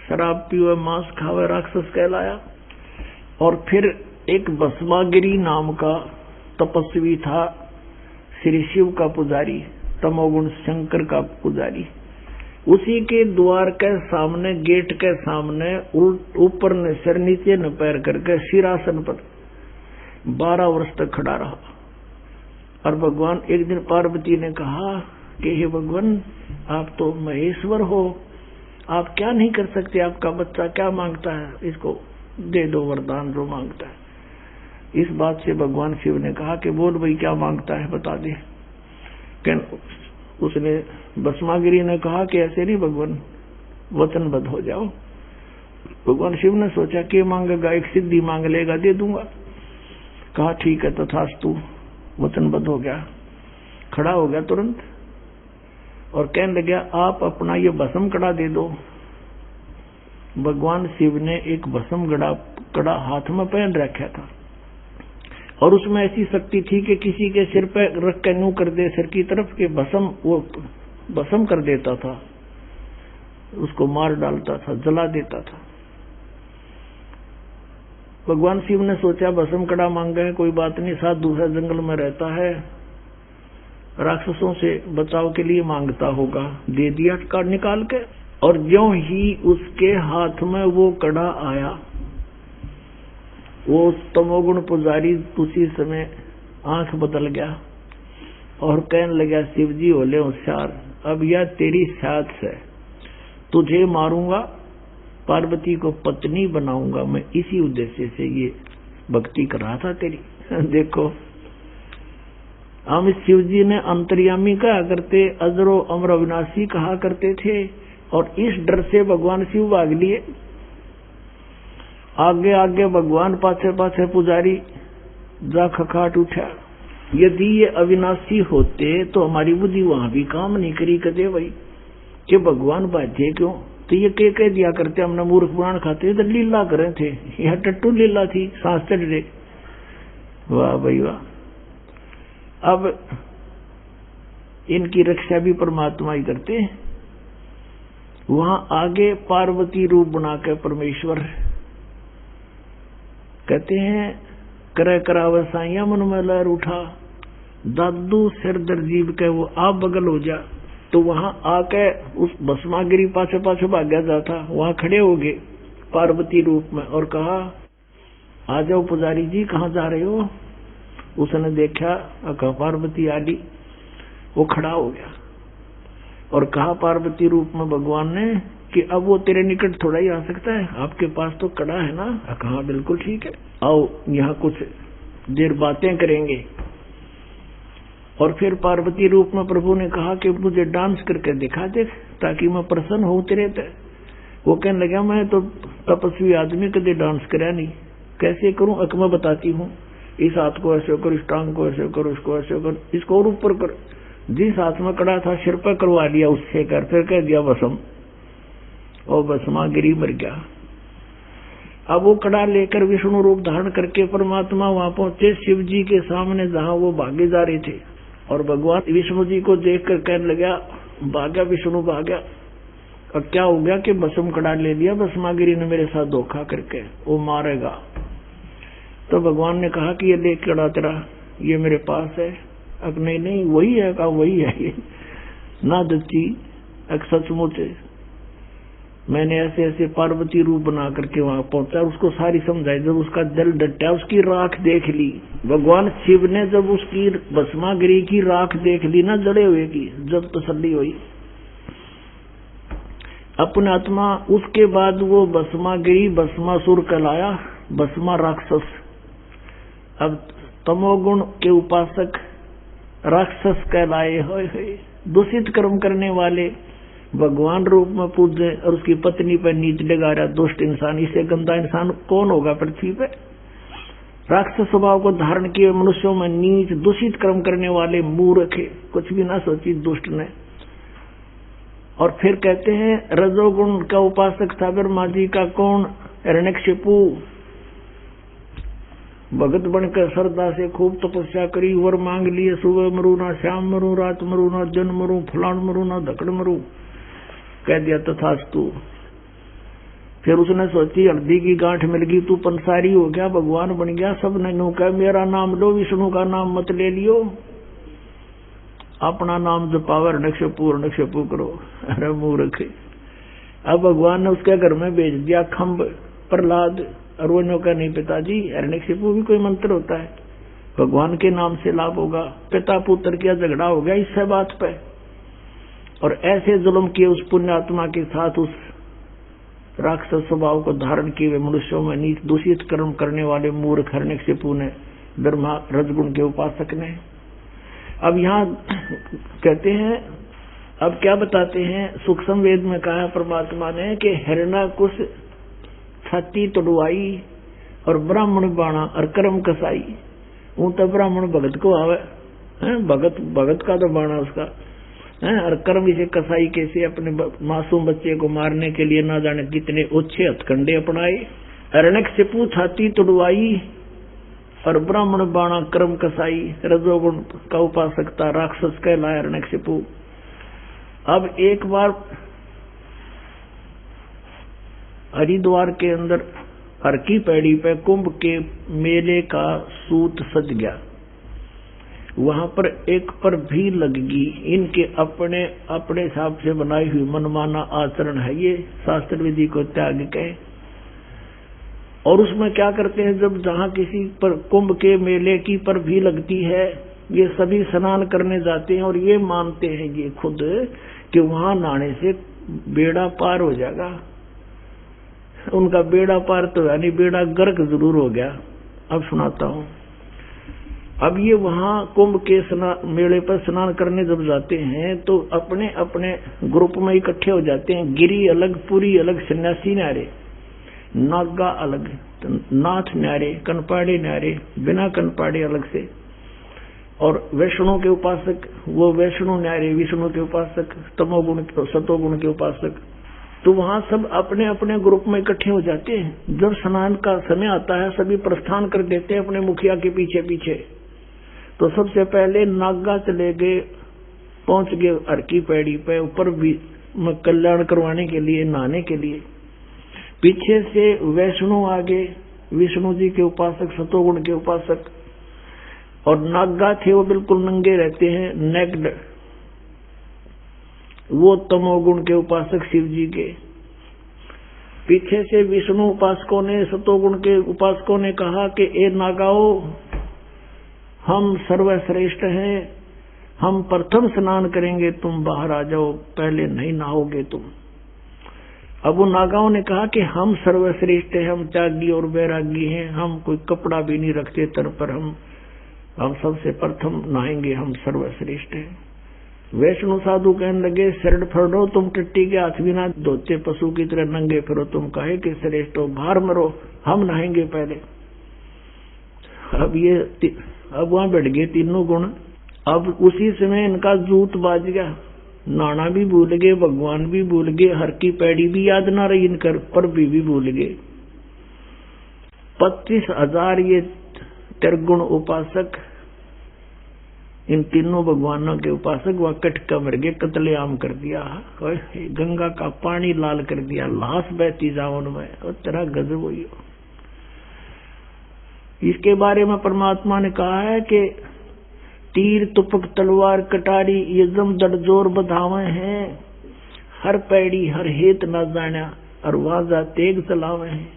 शराब पीवे मांस खावे राक्षस कहलाया। और फिर एक भस्मागिरी नाम का तपस्वी था, श्री शिव का पुजारी, तमोगुण शंकर का पुजारी, उसी के द्वार के सामने, गेट के सामने ऊपर ने सिर नीचे न पैर करके सिरासन पर 12 वर्ष तक खड़ा रहा। और भगवान एक दिन पार्वती ने कहा कि हे भगवान, आप तो महेश्वर हो, आप क्या नहीं कर सकते, आपका बच्चा क्या मांगता है, इसको दे दो वरदान जो मांगता है। इस बात से भगवान शिव ने कहा कि बोल भाई क्या मांगता है बता दे। उसने भस्मागिरी ने कहा कि ऐसे नहीं भगवान, वचनबद्ध हो जाओ। भगवान शिव ने सोचा कि मांगेगा, एक सिद्धि मांग लेगा, दे दूंगा। कहा ठीक है तथास्तु, वचनबद्ध हो गया, खड़ा हो गया तुरंत और कहने लगा आप अपना ये भस्म कड़ा दे दो। भगवान शिव ने एक भस्म कड़ा हाथ में पहन रखा था और उसमें ऐसी शक्ति थी कि किसी के सिर पे रख के यूं कर दे सिर की तरफ के भस्म, वो भस्म कर देता था, उसको मार डालता था, जला देता था। भगवान शिव ने सोचा भस्म कड़ा मांगा है, कोई बात नहीं, साथ दूसरा जंगल में रहता है, राक्षसों से बचाव के लिए मांगता होगा। दे दिया कार्ड निकाल के, और ज्यों ही उसके हाथ में वो कड़ा आया, वो तमोगुण पुजारी उसी समय आंख बदल गया और कहने लगा शिव जी होले होशियार, अब यह तेरी साथ है, तुझे मारूंगा, पार्वती को पत्नी बनाऊंगा मैं, इसी उद्देश्य से ये भक्ति कर रहा था तेरी। देखो हम शिव जी ने अंतर्यामी कहा करते, अजरो अमर अविनाशी कहा करते थे, और इस डर से भगवान शिव भाग लिए। आगे आगे भगवान, पाछे पाछे पुजारी जा खखाट उठा। यदि ये अविनाशी होते तो हमारी बुद्धि वहां भी काम नहीं करी कदे भाई कि भगवान बाजे क्यों, तो ये कह दिया करते हमने मूर्ख पुराण खाते तो लीला करे थे, यह टट्टू लीला थी, सांस चढ़ रहे। वाह भाई वाह। अब इनकी रक्षा भी परमात्मा ही करते हैं। वहां आगे पार्वती रूप बनाकर परमेश्वर कहते हैं, करे करावे साइया मन में लहर उठा, दादू सिर दर्जीब के वो आप बगल हो जा। तो वहां आके उस भस्मागिरी पाछे पाछे भाग्या जाता, वहां खड़े हो गए पार्वती रूप में और कहा आ जाओ पुजारी जी, कहाँ जा रहे हो। उसने देखा, कहा पार्वती आली, वो खड़ा हो गया और कहा पार्वती रूप में भगवान ने कि अब वो तेरे निकट थोड़ा ही आ सकता है, आपके पास तो कड़ा है ना। कहा बिल्कुल ठीक है, आओ यहाँ कुछ देर बातें करेंगे। और फिर पार्वती रूप में प्रभु ने कहा कि मुझे डांस करके दिखा दे ताकि मैं प्रसन्न हो तेरे पे। वो कहने लगा मैं तो तपस्वी आदमी कदे डांस करा नहीं, कैसे करूं, अक मैं बताती हूँ, इस हाथ को ऐसे करो, इस टांग को ऐसे करो, इसको ऐसे करो, इसको और ऊपर कर। जिस हाथ में कड़ा था सिर पर करवा लिया उससे कर, फिर कह दिया भस्म, और भस्मागिरी मर गया। अब वो कड़ा लेकर विष्णु रूप धारण करके परमात्मा वहां पहुंचे शिव जी के सामने जहां वो भागे जा रहे थे, और भगवान विष्णु जी को देखकर कहने लगा, भाग्या विष्णु भाग्या। अब क्या हो गया कि भस्म कड़ा ले लिया भस्मागिरी ने मेरे साथ धोखा करके, वो मारेगा। तो भगवान ने कहा कि ये ले कड़ा तेरा, ये मेरे पास है। अब नहीं वही है, कहा वही है ये ना दच्ची, सचमुच मैंने ऐसे ऐसे पार्वती रूप बना करके वहां पहुंचा, उसको सारी समझाई। जब उसका दिल डटा, उसकी राख देख ली, भगवान शिव ने जब उसकी भस्मागिरी की राख देख ली ना जड़े हुए की, जब तसल्ली हुई अपने आत्मा। उसके बाद वो भस्मागिरी भस्मासुर कहलाया, भस्मा राक्षस। अब तमोगुण के उपासक राक्षस कहलाए। होए दूषित कर्म करने वाले भगवान रूप में पूजे और उसकी पत्नी पर नीच लगा रहा दुष्ट इंसान। इससे गंदा इंसान कौन होगा पृथ्वी पे? राक्षस स्वभाव को धारण किए मनुष्यों में नीच दूषित कर्म करने वाले मूर्ख, कुछ भी ना सोची दुष्ट ने। और फिर कहते हैं रजोगुण का उपासक था ब्रह्मा जी का कौन? हिरण्यकशिपु। भगत बनकर श्रद्धा से खूब तपस्या करी, वर मांग लिए, सुबह मरू ना, शाम मरू, रात मरू ना, जन मरू, फलान मरू ना, धकड़ मरू। कह दिया तथास्तु। फिर उसने सोची हल्दी की गांठ मिल गई, तू पंसारी हो गया, भगवान बन गया। सब ने नो कहा मेरा नाम लो, विष्णु का नाम मत ले लियो, अपना नाम जपाओ, नक्षपू करो। अरे मूर्ख। अब भगवान ने उसके घर में भेज दिया खम्ब प्रहलाद, और वो नो कहा नहीं पिताजी, हिरण्यकशिपु भी कोई मंत्र होता है, भगवान के नाम से लाभ होगा। पिता पुत्र का झगड़ा हो गया इससे बात पे, और ऐसे जुल्म किए उस पुण्यात्मा के साथ, उस राक्षस स्वभाव को धारण किए हुए मनुष्यों में नीच दूषित कर्म करने वाले मूर्ख हिरण्यकशिपु ने, ब्रह्मा रजगुण के उपासक ने। अब यहाँ कहते हैं, अब क्या बताते हैं, सूक्ष्म वेद में कहा परमात्मा ने कि हिरण्यकुश छाती तोड़वाई और ब्राह्मण बाणा और कर्म कसाई। वो तो ब्राह्मण भगत को आवे, भगत का तो बाणा उसका, और कर्म इसे कसाई कैसे अपने मासूम बच्चे को मारने के लिए ना जाने कितने ओछे हथकंडे अपनाए। हिरण्यकशिपु छाती तोड़वाई और ब्राह्मण बाणा कर्म कसाई। रजोगुण का उपासक था, राक्षस कहलाया हिरण्यकशिपु। अब एक बार हरिद्वार के अंदर हर की पैड़ी पे कुंभ के मेले का सूत सज गया। वहां पर एक पर भी लगगी। इनके अपने अपने हिसाब से बनाई हुई मनमाना आचरण है, ये शास्त्र विधि को त्याग के। और उसमें क्या करते हैं, जब जहां किसी पर कुंभ के मेले की पर भी लगती है, ये सभी स्नान करने जाते हैं और ये मानते हैं ये खुद कि वहां नहाने से बेड़ा पार हो जाएगा। उनका बेड़ा पार तो यानी बेड़ा गर्क जरूर हो गया। अब सुनाता हूं। अब ये वहां कुंभ के मेले पर स्नान करने जब जाते हैं तो अपने अपने ग्रुप में इकट्ठे हो जाते हैं। गिरी अलग, पुरी अलग, सन्यासी न्यारे, नागा अलग, नाथ न्यारे, कनपाड़े न्यारे, बिना कनपाड़े अलग से, और वैष्णो के उपासक वो वैष्णो न्यारे, विष्णु के उपासक, तमोगुण सतोगुण के उपासक। तो वहां सब अपने अपने ग्रुप में इकट्ठे हो जाते हैं। जब स्नान का समय आता है सभी प्रस्थान कर देते हैं अपने मुखिया के पीछे पीछे। तो सबसे पहले नागा चले गए, पहुंच गए हर की पैड़ी पे ऊपर भी कल्याण करवाने के लिए, नहाने के लिए। पीछे से वैष्णो आगे, विष्णु जी के उपासक, सतोगुण के उपासक, और नागा थे वो बिल्कुल नंगे रहते हैं, नेक्ड, वो तमोगुण के उपासक शिव जी के। पीछे से विष्णु उपासकों ने, सतोगुण के उपासकों ने कहा कि ए नागाओ, हम सर्वश्रेष्ठ हैं, हम प्रथम स्नान करेंगे, तुम बाहर आ जाओ, पहले नहीं नहाओगे तुम। अब वो नागाओं ने कहा कि हम सर्वश्रेष्ठ हैं, हम त्यागी और वैरागी हैं, हम कोई कपड़ा भी नहीं रखते तर पर, हम सबसे प्रथम नहाएंगे, हम सर्वश्रेष्ठ हैं। वैष्णु साधु कहने लगे, शरण फड़ो, तुम टट्टी के हाथ भी ना धोते, पशु की तरह नंगे फिरो, तुम काहे कि श्रेष्ठ हो, बाहर मरो, हम नहाएंगे पहले। अब वहां बैठ गए तीनों गुण। अब उसी समय इनका जूत बाज गया, नाना भी भूल गए, भगवान भी भूल गए, हर की पैड़ी भी याद ना रही इनकर, पर भी भूल गए। 25,000 ये त्रिगुण उपासक, इन तीनों भगवानों के उपासक वहां कटका मर गए, कत्लेआम कर दिया, गंगा का पानी लाल कर दिया, लाश बहती जावन में, और तेरा गजब हुई। इसके बारे में परमात्मा ने कहा है कि तीर तुपक तलवार कटारी ये जम दड़जोर बधावे हैं, हर पैड़ी हर हेत न जाना, और वाजा तेग चलावे हैं,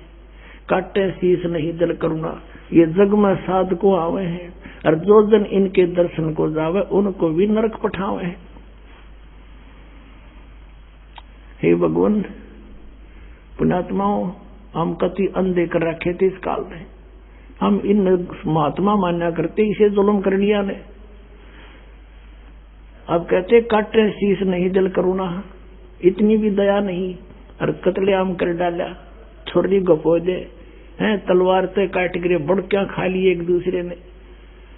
काटे शीस नहीं दल करुणा, ये जग में साध को आवे हैं, और जो जन इनके दर्शन को जावे उनको भी नरक पठावे हैं। हे भगवान, पुण्यात्माओं, हम कति अंधे कर रखे थे इस काल में, हम इन महात्मा मान्या करते, इसे जुल्म कर लिया ने। अब कहते काटे शीश नहीं दिल करुणा, इतनी भी दया नहीं, और कतलेआम कर डाला, छोरी गपो दे हैं, तलवार से काट गिरे, बड़कियां खा ली एक दूसरे ने।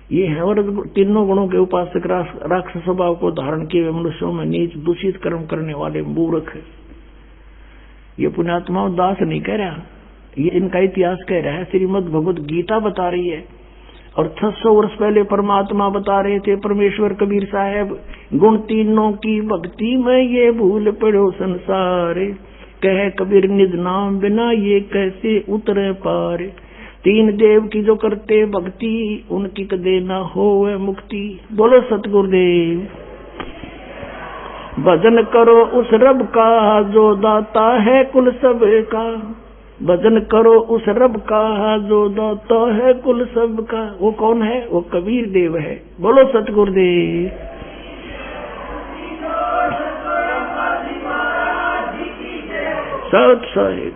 ये है और तीनों गुणों के उपासक राक्षस स्वभाव को धारण किए हुए मनुष्यों में नीच दूषित कर्म करने वाले मूर्ख। ये पुण्यात्माओं दास नहीं कह रहा, ये इनका इतिहास कह रहा है। श्रीमद् भगवत गीता बता रही है, और 600 वर्ष पहले परमात्मा बता रहे थे, परमेश्वर कबीर साहब, गुण तीनों की भक्ति में ये भूल पड़ो संसार, कह कबीर निज नाम बिना ये कैसे उतरे पार। तीन देव की जो करते भक्ति, उनकी कदे ना होवे मुक्ति। बोलो सतगुरुदेव। भजन करो उस रब का जो दाता है कुल सब का, भजन करो उस रब का जो दाता है कुल सब का। वो कौन है? वो कबीर देव है। बोलो सतगुरुदेव। सत साहिब।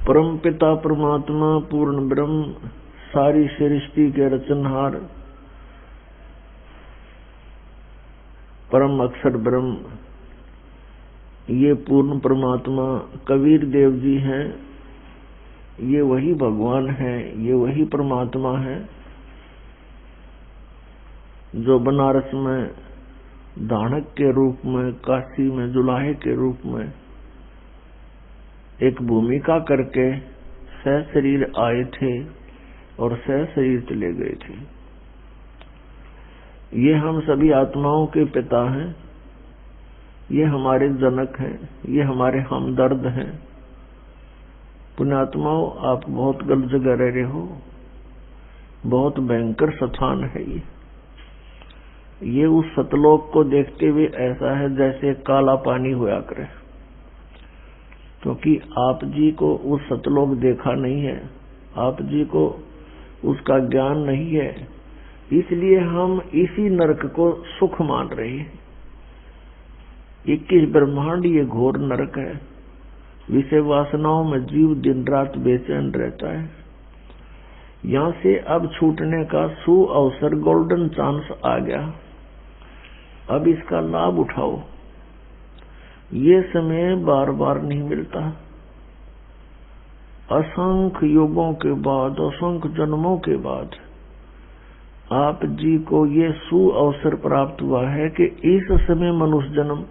परम पिता परमात्मा पूर्ण ब्रह्म, सारी सृष्टि के रचनहार, परम अक्षर ब्रह्म, ये पूर्ण परमात्मा कबीर देव जी हैं। ये वही भगवान है, ये वही परमात्मा है जो बनारस में दानक के रूप में, काशी में जुलाहे के रूप में एक भूमिका करके सहशरीर आए थे और सहशरीर चले गए थे। ये हम सभी आत्माओं के पिता हैं, ये हमारे जनक हैं, ये हमारे हमदर्द हैं। पुण्यात्माओं, आप बहुत गलत जगह रह रहे हो, बहुत भयंकर स्थान है ये उस सतलोक को देखते हुए ऐसा है जैसे काला पानी हुआ करे, क्योंकि आप जी को उस सतलोक देखा नहीं है, आप जी को उसका ज्ञान नहीं है, इसलिए हम इसी नरक को सुख मान रहे हैं। 21 ब्रह्मांड ये घोर नरक है। विषय वासनाओं में जीव दिन रात बेचैन रहता है। यहाँ से अब छूटने का सु अवसर, गोल्डन चांस आ गया। अब इसका लाभ उठाओ। ये समय बार बार नहीं मिलता। असंख्य युगों के बाद, असंख्य जन्मों के बाद आप जी को ये सु अवसर प्राप्त हुआ है कि इस समय मनुष्य जन्म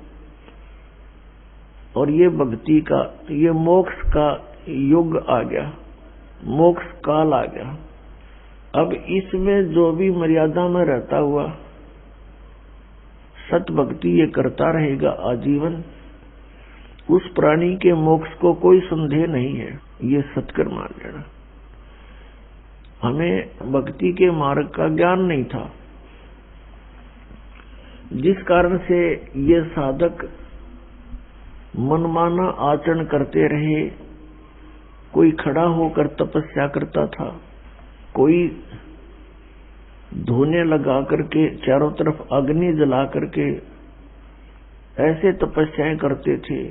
और ये भक्ति का, ये मोक्ष का युग आ गया, मोक्ष काल आ गया। अब इसमें जो भी मर्यादा में रहता हुआ सत भक्ति ये करता रहेगा आजीवन, उस प्राणी के मोक्ष को कोई संदेह नहीं है। ये सत्कर मान लेना। हमें भक्ति के मार्ग का ज्ञान नहीं था, जिस कारण से ये साधक मनमाना आचरण करते रहे। कोई खड़ा होकर तपस्या करता था, कोई धोने लगा करके चारों तरफ अग्नि जला करके ऐसे तपस्याएं करते थे।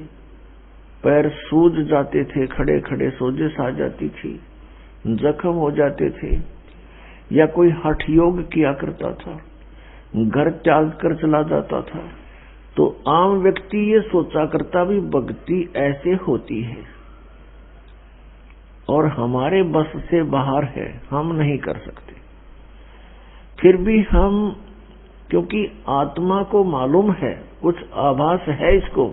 पैर सूज जाते थे, खड़े खड़े सोजिश आ जाती थी, जख्म हो जाते थे। या कोई हठ योग किया करता था, घर त्याग कर चला जाता था। तो आम व्यक्ति ये सोचा करता भी भक्ति ऐसे होती है और हमारे बस से बाहर है, हम नहीं कर सकते। फिर भी हम, क्योंकि आत्मा को मालूम है, कुछ आभास है इसको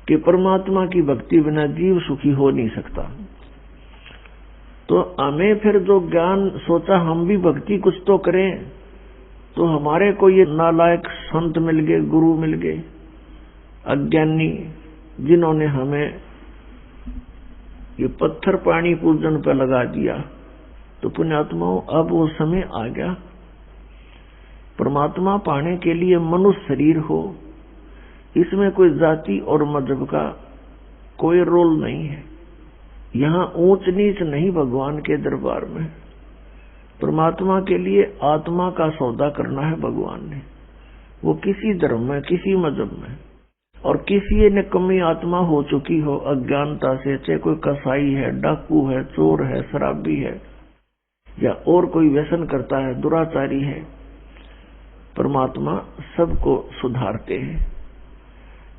कि परमात्मा की भक्ति बिना जीव सुखी हो नहीं सकता, तो हमें फिर जो ज्ञान सोचा हम भी भक्ति कुछ तो करें, तो हमारे को ये नालायक संत मिल गए, गुरु मिल गए, अज्ञानी, जिन्होंने हमें ये पत्थर पानी पूजन पर लगा दिया। तो पुण्यात्माओं, अब वो समय आ गया। परमात्मा पाने के लिए मनुष्य शरीर हो, इसमें कोई जाति और मजहब का कोई रोल नहीं है। यहाँ ऊंच नीच नहीं भगवान के दरबार में। परमात्मा के लिए आत्मा का सौदा करना है भगवान ने, वो किसी धर्म में, किसी मजहब में। और किसी निकम्मी आत्मा हो चुकी हो अज्ञानता से, चाहे कोई कसाई है, डाकू है, चोर है, शराबी है, या और कोई व्यसन करता है, दुराचारी है, परमात्मा सबको सुधारते हैं।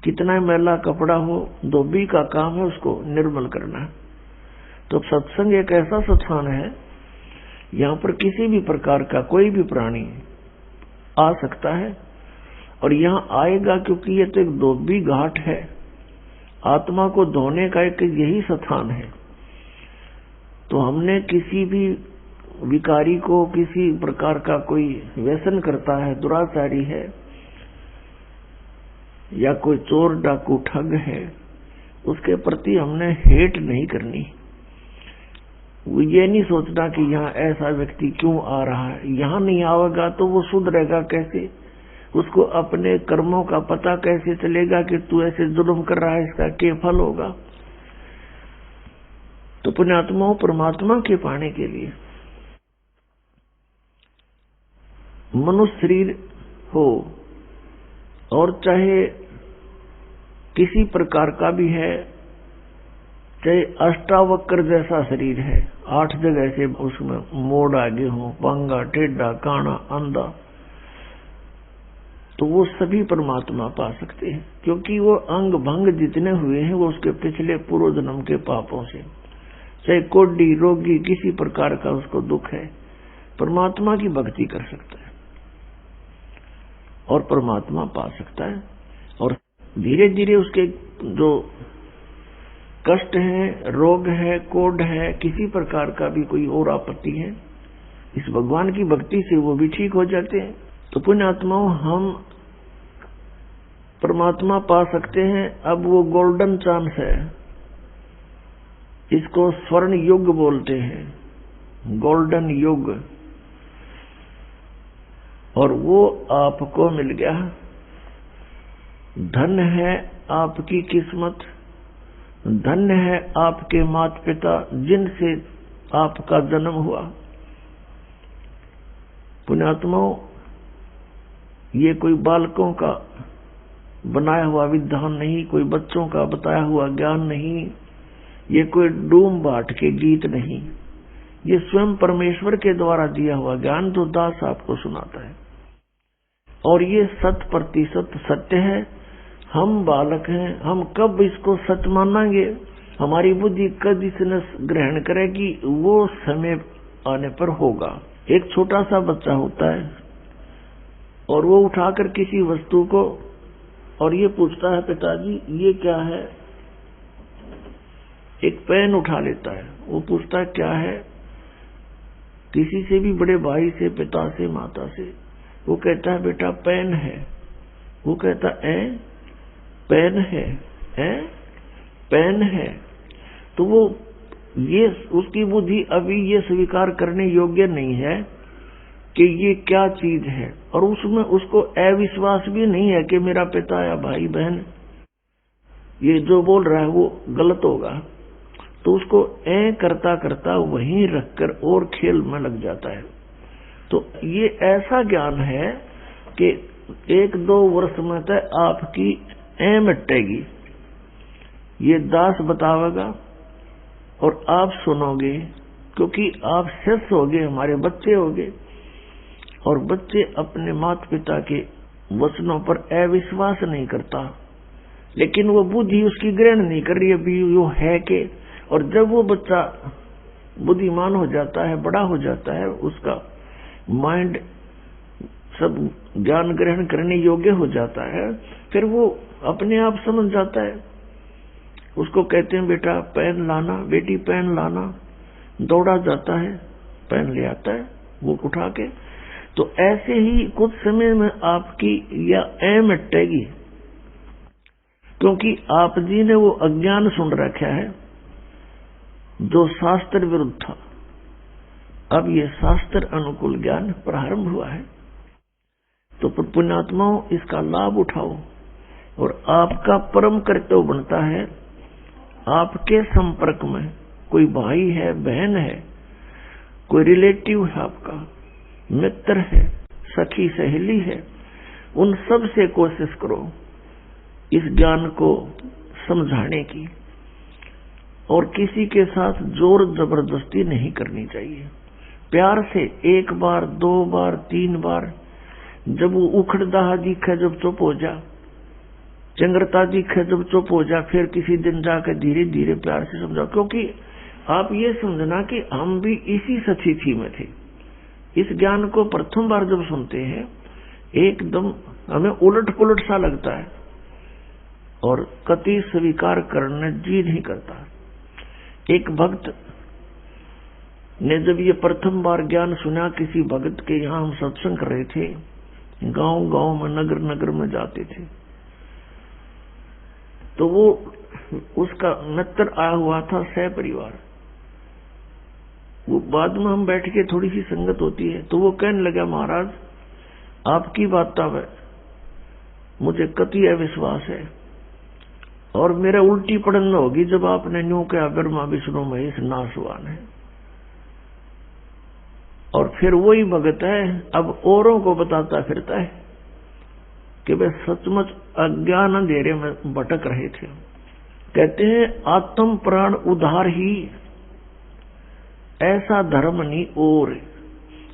कितना मैला कपड़ा हो, धोबी का काम है उसको निर्मल करना। तो सत्संग एक ऐसा स्थान है, यहाँ पर किसी भी प्रकार का कोई भी प्राणी आ सकता है, और यहाँ आएगा क्योंकि ये तो एक धोबी घाट है, आत्मा को धोने का एक यही स्थान है। तो हमने किसी भी विकारी को, किसी प्रकार का कोई व्यसन करता है, दुराचारी है, या कोई चोर डाकू ठग है, उसके प्रति हमने हेट नहीं करनी। ये नहीं सोचना कि यहाँ ऐसा व्यक्ति क्यों आ रहा है, यहाँ नहीं आवेगा तो वो सुधरेगा कैसे, उसको अपने कर्मों का पता कैसे चलेगा कि तू ऐसे जुल्म कर रहा है, इसका क्या फल होगा। तो पुण्यात्माओं, परमात्मा के पाने के लिए मनुष्य शरीर हो और चाहे किसी प्रकार का भी है, चाहे अष्टावक्र जैसा शरीर है, 8 जगह से उसमें मोड़ आगे हो, पंगा, टेढ़ा, काना, अंधा, तो वो सभी परमात्मा पा सकते हैं, क्योंकि वो अंग भंग जितने हुए हैं वो उसके पिछले पूर्व जन्म के पापों से। चाहे कोढ़ी, रोगी, किसी प्रकार का उसको दुख है, परमात्मा की भक्ति कर सकता है और परमात्मा पा सकता है। और धीरे धीरे उसके जो कष्ट है, रोग है, कोढ़ है, किसी प्रकार का भी कोई और आपत्ति है, इस भगवान की भक्ति से वो भी ठीक हो जाते हैं। तो पुण्यात्माओं, हम परमात्मा पा सकते हैं। अब वो गोल्डन चांस है, इसको स्वर्ण युग बोलते हैं, गोल्डन युग, और वो आपको मिल गया। धन है आपकी किस्मत, धन्य है आपके माता पिता जिनसे आपका जन्म हुआ। पुण्यात्माओं, ये कोई बालकों का बनाया हुआ विधान नहीं, कोई बच्चों का बताया हुआ ज्ञान नहीं, ये कोई डूम बाट के गीत नहीं, ये स्वयं परमेश्वर के द्वारा दिया हुआ ज्ञान जो दास आपको सुनाता है, और ये 100% सत्य है। हम बालक हैं, हम कब इसको सच मानेंगे, हमारी बुद्धि कब इसने ग्रहण करेगी, वो समय आने पर होगा। एक छोटा सा बच्चा होता है और वो उठाकर किसी वस्तु को और ये पूछता है, पिताजी ये क्या है। एक पेन उठा लेता है, वो पूछता है क्या है, किसी से भी बड़े भाई से, पिता से, माता से, वो कहता है बेटा पेन है। वो कहता है पेन है, पेन है। तो वो ये उसकी बुद्धि अभी ये स्वीकार करने योग्य नहीं है कि ये क्या चीज है, और उसमें उसको अविश्वास भी नहीं है कि मेरा पिता या भाई बहन ये जो बोल रहा है वो गलत होगा। तो उसको करता करता वहीं रखकर और खेल में लग जाता है। तो ये ऐसा ज्ञान है कि 1-2 वर्ष में तक आपकी मिटेगी। ये दास बतावेगा और आप सुनोगे, क्योंकि आप शिष्य होगे, हमारे बच्चे होगे, और बच्चे अपने माता पिता के वचनों पर अविश्वास नहीं करता, लेकिन वो बुद्धि उसकी ग्रहण नहीं कर रही अभी वो है कि। और जब वो बच्चा बुद्धिमान हो जाता है, बड़ा हो जाता है, उसका माइंड सब ज्ञान ग्रहण करने योग्य हो जाता है, फिर वो अपने आप समझ जाता है। उसको कहते हैं बेटा पेन लाना, बेटी पेन लाना, दौड़ा जाता है, पेन ले आता है वो उठा के। तो ऐसे ही कुछ समय में आपकी यह मिटेगी, क्योंकि आप जी ने वो अज्ञान सुन रखा है जो शास्त्र विरुद्ध था। अब ये शास्त्र अनुकूल ज्ञान प्रारंभ हुआ है। तो पुण्यात्माओं, इसका लाभ उठाओ, और आपका परम कर्तव्य बनता है, आपके संपर्क में कोई भाई है, बहन है, कोई रिलेटिव है, आपका मित्र है, सखी सहेली है, उन सब से कोशिश करो इस ज्ञान को समझाने की, और किसी के साथ जोर जबरदस्ती नहीं करनी चाहिए। प्यार से 1 बार 2 बार 3 बार, जब वो उखड़दाहा दिखे जब चुप हो जा, चंग्रता दिखे जब चुप हो जा, फिर किसी दिन जाकर धीरे धीरे प्यार से समझाओ। क्योंकि आप ये समझना कि हम भी इसी सचीथी में थे। इस ज्ञान को प्रथम बार जब सुनते हैं एकदम हमें उलट पुलट सा लगता है और कति स्वीकार करने जी नहीं करता। एक भक्त ने जब ये प्रथम बार ज्ञान सुना, किसी भगत के यहाँ हम सत्संग कर रहे थे, गांव गांव में नगर नगर में जाते थे, तो वो उसका मित्र आया हुआ था सह परिवार। वो बाद में हम बैठ के थोड़ी सी संगत होती है, तो वो कहने लगा, महाराज आपकी बात में मुझे कति अविश्वास है और मेरा उल्टी पड़न में होगी जब आपने न्यू कहा ब्रह्मा विष्णु महेश नाशवान है। और फिर वही भगत है अब औरों को बताता फिरता है कि वे सचमुच अज्ञान अंधेरे में भटक रहे थे। कहते हैं आत्म प्राण उद्धार ही ऐसा धर्म नहीं, और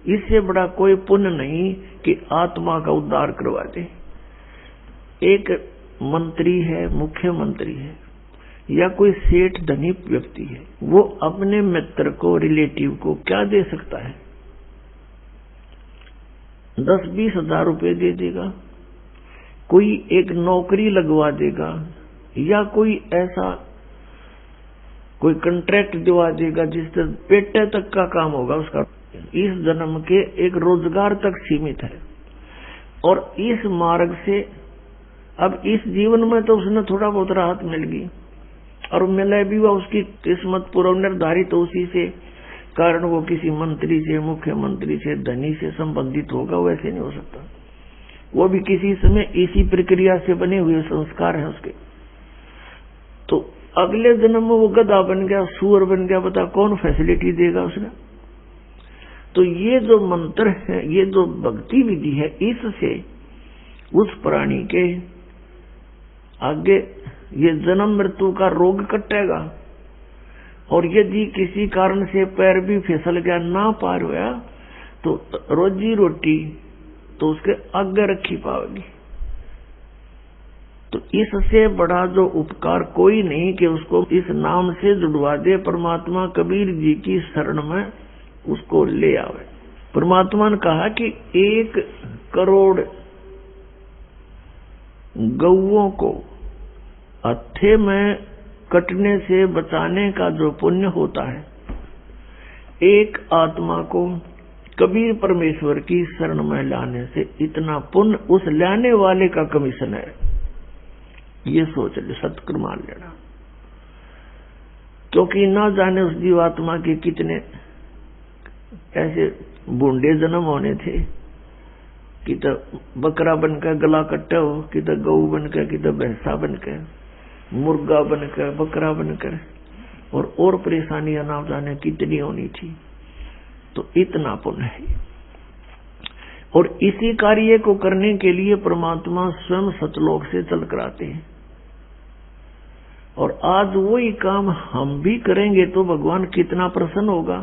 इससे बड़ा कोई पुण्य नहीं कि आत्मा का उद्धार करवा दे। एक मंत्री है, मुख्यमंत्री है, या कोई सेठ धनी व्यक्ति है, वो अपने मित्र को, रिलेटिव को क्या दे सकता है? 10-20 हजार रुपए दे देगा, कोई एक नौकरी लगवा देगा, या कोई ऐसा कोई कॉन्ट्रैक्ट दिवा देगा जिससे पेटे तक का काम होगा उसका, इस जन्म के एक रोजगार तक सीमित है। और इस मार्ग से अब इस जीवन में तो उसने थोड़ा बहुत राहत मिल गई, और मिले भी हुआ उसकी किस्मत पूर्व निर्धारित, तो उसी से कारण वो किसी मंत्री से, मुख्यमंत्री से, धनी से संबंधित होगा। वैसे नहीं हो सकता, वो भी किसी समय इसी प्रक्रिया से बने हुए संस्कार हैं उसके। तो अगले जन्म में वो गधा बन गया, सूअर बन गया, बता कौन फैसिलिटी देगा उसने? तो ये जो मंत्र है, ये जो भक्ति विधि है, इससे उस प्राणी के आगे ये जन्म मृत्यु का रोग कटेगा। और यदि किसी कारण से पैर भी फिसल गया, ना पार हुआ, तो रोजी रोटी तो उसके आगे रखी पाएगी। तो इससे बड़ा जो उपकार कोई नहीं कि उसको इस नाम से जुड़वा दे, परमात्मा कबीर जी की शरण में उसको ले आवे। परमात्मा ने कहा कि 1 करोड़ गौओं को हत्थे में कटने से बचाने का जो पुण्य होता है, एक आत्मा को कबीर परमेश्वर की शरण में लाने से इतना पुण्य उस लाने वाले का कमीशन है। ये सोच ले, सत्कर मान लेना। क्योंकि ना जाने उस जीवात्मा के कितने ऐसे बूंदे जन्म होने थे कि तो बकरा बनकर गला कट्टा हो, कि तो गऊ बनकर, कि तो भैंसा बनकर, मुर्गा बनकर, बकरा बनकर, और परेशानियां ना जाने कितनी होनी थी। तो इतना पुण्य है। और इसी कार्य को करने के लिए परमात्मा स्वयं सतलोक से चल कर आते हैं। और आज वही काम हम भी करेंगे तो भगवान कितना प्रसन्न होगा,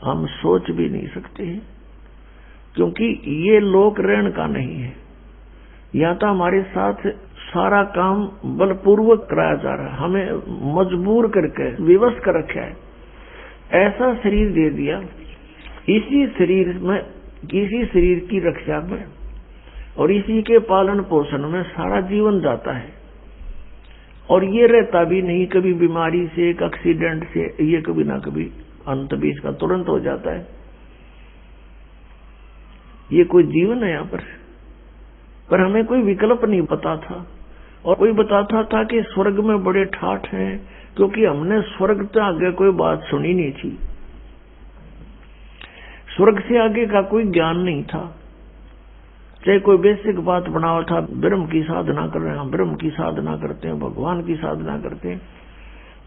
हम सोच भी नहीं सकते हैं। क्योंकि ये लोक रहन का नहीं है, या तो हमारे साथ सारा काम बलपूर्वक कराया जा रहा है, हमें मजबूर करके विवश कर रखा है। ऐसा शरीर दे दिया, इसी शरीर की रक्षा में और इसी के पालन पोषण में सारा जीवन जाता है। और ये रहता भी नहीं, कभी बीमारी से, एक एक्सीडेंट से, ये कभी ना कभी अंत भी इसका तुरंत हो जाता है। ये कोई जीवन है यहाँ पर हमें कोई विकल्प नहीं पता था। और कोई बताता था कि स्वर्ग में बड़े ठाठ हैं, क्योंकि हमने स्वर्ग से आगे कोई बात सुनी नहीं थी, स्वर्ग से आगे का कोई ज्ञान नहीं था। चाहे कोई बेसिक बात बनावा था, ब्रह्म की साधना कर रहे हैं, ब्रह्म की साधना करते हैं, भगवान की साधना करते हैं,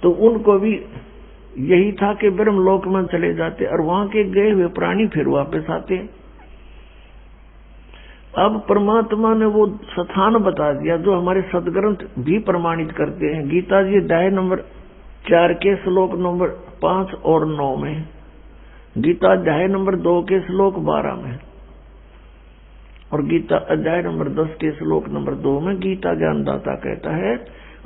तो उनको भी यही था कि ब्रह्म लोक में चले जाते और वहां के गए हुए प्राणी फिर वापस आते। अब परमात्मा ने वो स्थान बता दिया जो हमारे सदग्रंथ भी प्रमाणित करते हैं। गीता जी अध्याय नंबर 4 के श्लोक नंबर 5 और 9 में, गीता अध्याय नंबर 2 के श्लोक 12 में, और गीता अध्याय नंबर 10 के श्लोक नंबर 2 में गीता ज्ञानदाता कहता है,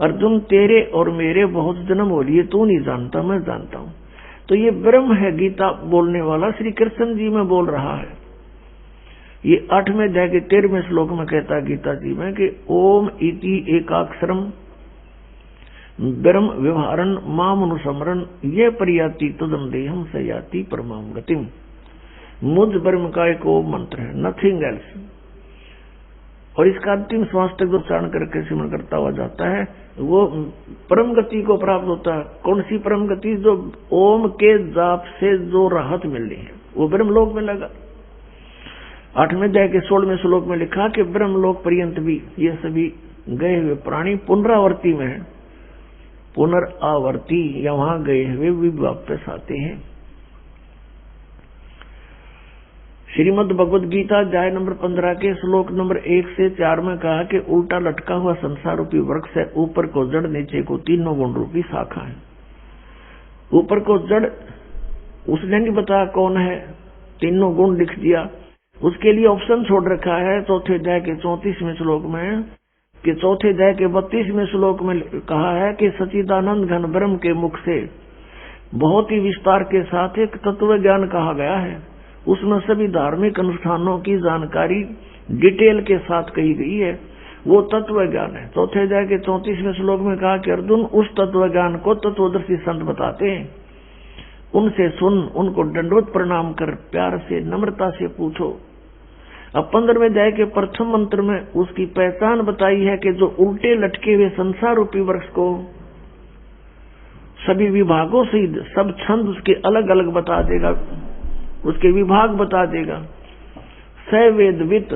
अर्जुन तेरे और मेरे बहुत जन्म हो लिए, तू नहीं जानता, मैं जानता हूं। तो ये ब्रह्म है गीता बोलने वाला, श्री कृष्ण जी में बोल रहा है। ये 8वें अध्याय के 13वें श्लोक में कहता है गीता जी में कि ओम इति एकाक्षरम ब्रह्म व्यवहारन माम अनुसमरन ये परियाति तुदम देहम से याति परमाम गतिम। मुझ ब्रह्म का एक ओम मंत्र है, नथिंग एल्स। और इसका अंतिम श्वास तक उच्चारण करके सिमरण करता हुआ जाता है, वो परम गति को प्राप्त होता है। कौन सी परम गति? जो ओम के जाप से जो राहत मिलनी है वो ब्रह्मलोक में लगा। 8वें अध्याय के 16वें श्लोक में लिखा कि ब्रह्मलोक पर्यंत भी ये सभी गए हुए प्राणी पुनरावर्ती में है, पुनरावर्ती या वहां गए हुए भी वापस आते हैं। श्रीमद् भगवद गीता अध्याय नंबर 15 के श्लोक नंबर 1 से 4 में कहा कि उल्टा लटका हुआ संसार रूपी वृक्ष है, ऊपर को जड़, नीचे को तीनों गुण रूपी शाखा है। ऊपर को जड़ उसने नहीं बताया कौन है, तीनों गुण लिख दिया। उसके लिए ऑप्शन छोड़ रखा है चौथे अध्याय के 34वें श्लोक में, कि चौथे अध्याय के 32वें श्लोक में कहा है कि सच्चिदानंद घन ब्रह्म के मुख से बहुत ही विस्तार के साथ एक तत्व ज्ञान कहा गया है। उसमें सभी धार्मिक अनुष्ठानों की जानकारी डिटेल के साथ कही गई है, वो तत्व ज्ञान है। चौथे अध्याय के 34वें श्लोक में कहा कि अर्जुन उस तत्व ज्ञान को तत्वदर्शी संत बताते हैं, उनसे सुन, उनको दंडवत प्रणाम कर प्यार से नम्रता से पूछो। अब 15वें अध्याय के प्रथम मंत्र में उसकी पहचान बताई है कि जो उल्टे लटके हुए संसार रूपी वृक्ष को सभी विभागों से सब छंद उसके अलग अलग बता देगा, उसके विभाग बता देगा। स वेदवित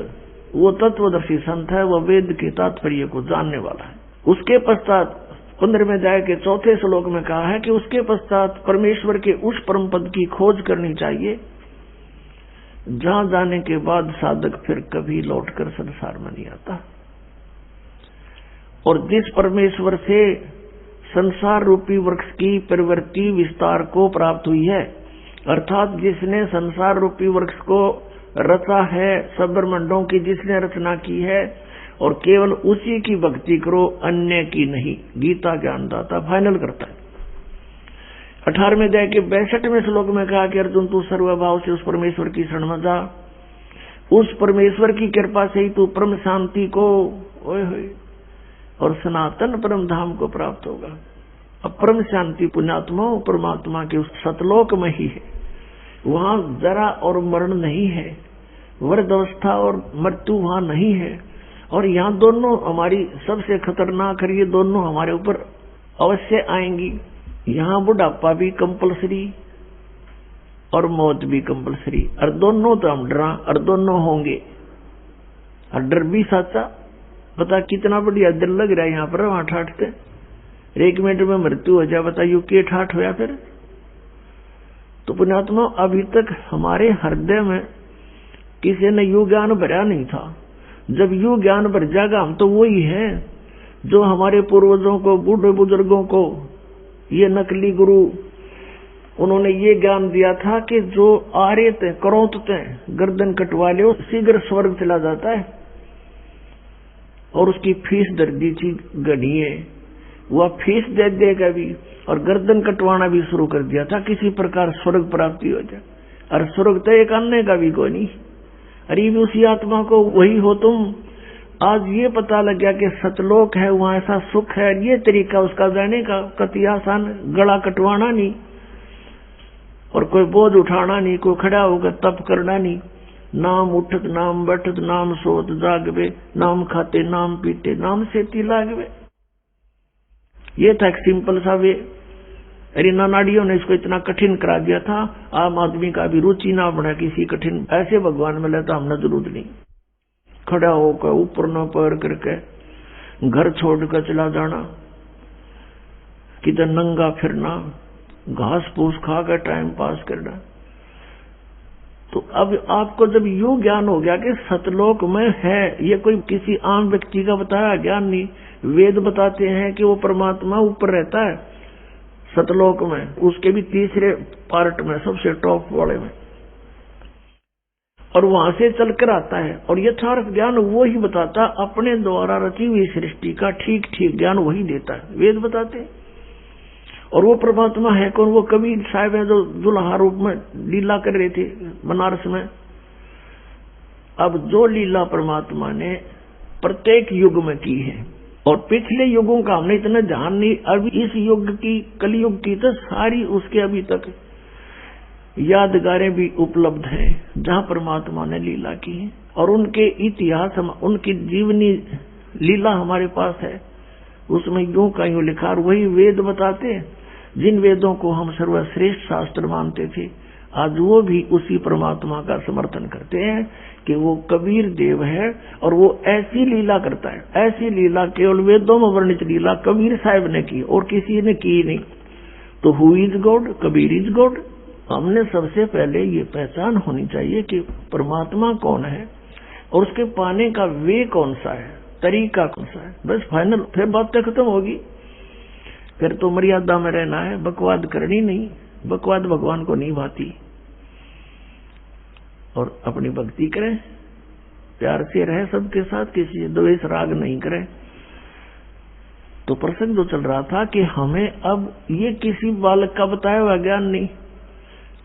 वो तत्वदर्शी संत है, वह वेद के तात्पर्य को जानने वाला है। उसके पश्चात 15वें अध्याय के 4थे श्लोक में कहा है कि उसके पश्चात परमेश्वर के उस परम पद की खोज करनी चाहिए जहां जाने के बाद साधक फिर कभी लौटकर संसार में नहीं आता। और जिस परमेश्वर से संसार रूपी वृक्ष की प्रवृत्ति विस्तार को प्राप्त हुई है, अर्थात जिसने संसार रूपी वृक्ष को रचा है, सब ब्रह्मांडों की जिसने रचना की है, और केवल उसी की भक्ति करो, अन्य की नहीं, गीता ज्ञानदाता फाइनल करता है। 18वें अध्याय के 62वें श्लोक में कहा कि अर्जुन तू सर्वभाव से उस परमेश्वर की शरण में जा, उस परमेश्वर की कृपा से ही तू परम शांति को और सनातन परम धाम को प्राप्त होगा। अब परम शांति पुण्यात्मा परमात्मा के उस सतलोक में ही है, वहां जरा और मरण नहीं है, वृद्धावस्था और मृत्यु वहां नहीं है। और यहाँ दोनों हमारी सबसे खतरनाक है, ये दोनों हमारे ऊपर अवश्य आएंगी। यहाँ बुढ़ापा भी कंपलसरी और मौत भी कंपलसरी, और दोनों तो हम डरा और दोनों होंगे, और डर भी साचा। बता कितना बढ़िया डर लग रहा है यहाँ पर, वहां ठाठते 1 मिनट में मृत्यु हो जाए, बताइयो के ठाठ होया फिर। तो पुण्यात्मा अभी तक हमारे हृदय में किसी ने यू ज्ञान भरा नहीं था। जब यू ज्ञान भर जाएगा, हम तो वही है जो हमारे पूर्वजों को, बूढ़े बुजुर्गों को, ये नकली गुरु, उन्होंने ये ज्ञान दिया था कि जो आर्यत करोतते गर्दन कटवा ले शीघ्र स्वर्ग चला जाता है, और उसकी फीस दर दी थी गढ़िए, वह फीस दे देगा भी, और गर्दन कटवाना भी शुरू कर दिया था, किसी प्रकार स्वर्ग प्राप्ति हो जाए। और स्वर्ग तो एक अन्य का भी कोई नहीं, अरे भी उसी आत्मा को वही हो तुम। आज ये पता लग गया कि सतलोक है, वहां ऐसा सुख है, ये तरीका उसका जाने का कति आसान, गला कटवाना नहीं और कोई बोझ उठाना नहीं, कोई खड़ा होकर तप करना नहीं, नाम उठत नाम बैठत नाम सोत जागवे, नाम खाते नाम पीते नाम से लागवे। ये था एक सिंपल सा वे। अरे नानाडियों ने इसको इतना कठिन करा दिया था, आम आदमी का भी रुचि ना बना किसी कठिन, ऐसे भगवान मिले तो हमने जरूरत नहीं। खड़ा होकर ऊपर न पैर करके घर छोड़कर चला जाना, किधर नंगा फिरना, घास फूस खाकर टाइम पास करना, तो अब आपको जब यूं ज्ञान हो गया कि सतलोक में है, ये कोई किसी आम व्यक्ति का बताया ज्ञान नहीं, वेद बताते हैं कि वो परमात्मा ऊपर रहता है सतलोक में, उसके भी तीसरे पार्ट में, सबसे टॉप वाले में, और वहां से चलकर आता है। और यथार्थ ज्ञान वो ही बताता, अपने द्वारा रची हुई सृष्टि का ठीक ठीक ज्ञान वही देता है, वेद बताते हैं। और वो परमात्मा है कौन? वो कबीर साहब है जो दुल्हा रूप में लीला कर रहे थे बनारस में। अब जो लीला परमात्मा ने प्रत्येक युग में की है, और पिछले युगों का हमने इतना ध्यान नहीं, अभी इस युग की, कलयुग की तो सारी उसके अभी तक यादगारें भी उपलब्ध हैं जहां परमात्मा ने लीला की है, और उनके इतिहास, उनकी जीवनी लीला हमारे पास है। उसमें यूं का यूं लिखा, और वही वेद बताते हैं जिन वेदों को हम सर्वश्रेष्ठ शास्त्र मानते थे, आज वो भी उसी परमात्मा का समर्थन करते हैं कि वो कबीर देव है और वो ऐसी लीला करता है। ऐसी लीला केवल वेदों में वर्णित लीला कबीर साहब ने की और किसी ने की नहीं। तो who is God? Kabir is God. हमने सबसे पहले ये पहचान होनी चाहिए कि परमात्मा कौन है और उसके पाने का वे कौन सा है, तरीका कौन सा है। बस फाइनल, फिर बातें खत्म होगी। फिर तो मर्यादा में रहना है, बकवाद करनी नहीं। बकवाद भगवान को नहीं भाती। और अपनी भक्ति करें, प्यार से रहे सबके साथ, किसी से द्वेष राग नहीं करें। तो प्रसंग जो चल रहा था कि हमें अब ये किसी बालक का बताया हुआ ज्ञान नहीं,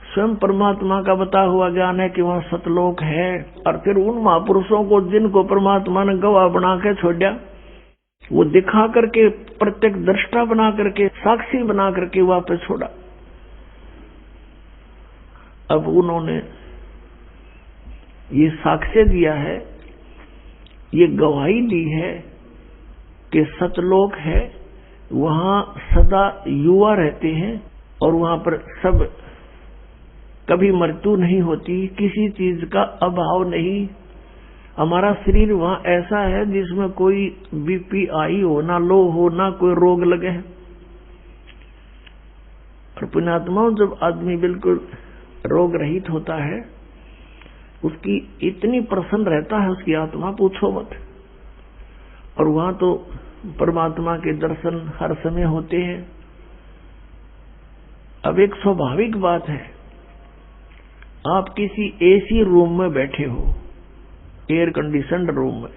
स्वयं परमात्मा का बता हुआ ज्ञान है कि वहां सतलोक है। और फिर उन महापुरुषों को जिनको परमात्मा ने गवाह बना के छोड़ा, वो दिखा करके, प्रत्येक दृष्टा बना करके, साक्षी बना करके वापस छोड़ा। अब उन्होंने ये साक्ष्य दिया है, ये गवाही दी है कि सतलोक है, वहां सदा युवा रहते हैं और वहां पर सब कभी मृत्यु नहीं होती, किसी चीज का अभाव नहीं। हमारा शरीर वहां ऐसा है जिसमें कोई बीपी आई हो, ना लो हो, ना कोई रोग लगे। और पुण्यात्माओं, जब आदमी बिल्कुल रोग रहित होता है, उसकी इतनी प्रसन्न रहता है उसकी आत्मा, पूछो मत। और वहां तो परमात्मा के दर्शन हर समय होते हैं। अब एक स्वाभाविक बात है, आप किसी एसी रूम में बैठे हो, एयर कंडीशनड रूम में,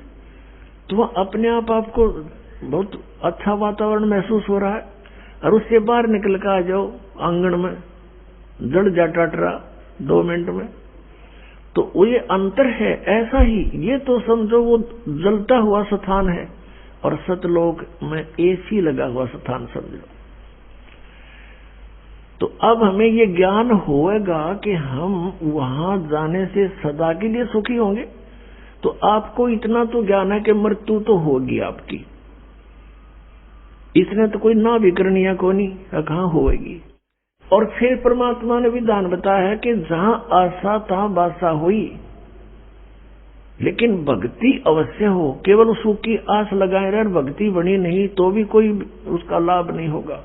तो वह अपने आप आपको बहुत अच्छा वातावरण महसूस हो रहा है। और उससे बाहर निकल कर आ जाओ आंगन में, जड़ जा टटरा 2 मिनट में, तो वो ये अंतर है। ऐसा ही ये तो समझो वो जलता हुआ स्थान है और सतलोक में एसी लगा हुआ स्थान समझो। तो अब हमें ये ज्ञान होएगा कि हम वहां जाने से सदा के लिए सुखी होंगे। तो आपको इतना तो ज्ञान है कि मृत्यु तो होगी आपकी, इसने तो कोई ना भी करनी है, को नहीं कहां होगी। और फिर परमात्मा ने विधान बताया है कि जहां आशा तहां बासा हुई, लेकिन भक्ति अवश्य हो। केवल सुख की आस लगाए रहे, भक्ति बनी नहीं तो भी कोई उसका लाभ नहीं होगा।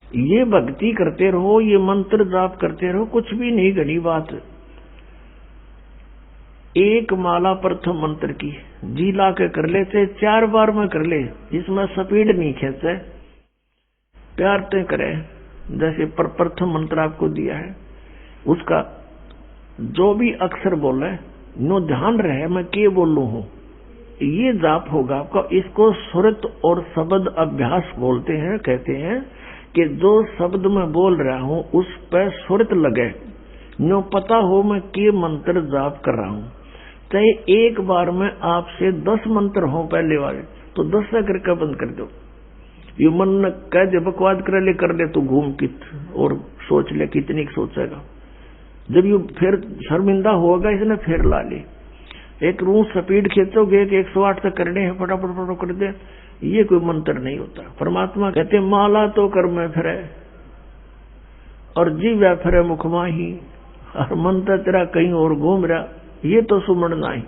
ये भक्ति करते रहो, ये मंत्र जाप करते रहो, कुछ भी नहीं घनी बात। एक माला प्रथम मंत्र की जी ला के कर ले, चाहे 4 बार में कर ले, इसमें स्पीड नहीं खेचे, प्यार ते करे। जैसे प्रथम मंत्र आपको दिया है, उसका जो भी अक्षर बोले नो ध्यान रहे मैं के बोलू हूं, ये जाप होगा आपका। इसको सुरत और शब्द अभ्यास बोलते हैं। कहते हैं कि जो शब्द मैं बोल रहा हूं उस पर सुरत लगे, नो पता हो मैं के मंत्र जाप कर रहा हूं। चाहे एक बार में आपसे 10 मंत्र हो पहले वाले, तो 10 से करके बंद कर दो। ये मन न कह दे बकवाद कर ले तो घूम कित और सोच ले कितनी सोचेगा। जब ये फिर शर्मिंदा होगा इसने फिर ला ले। एक रूह स्पीड खींचोगे कि 108 तक करने हैं, फटाफट फटाफट कर दे, ये कोई मंत्र नहीं होता। परमात्मा कहते माला तो कर में फिरे और जीव फिरे मुखमा ही, और मंत्र तेरा कहीं और घूम रहा, ये तो सुमन नहीं।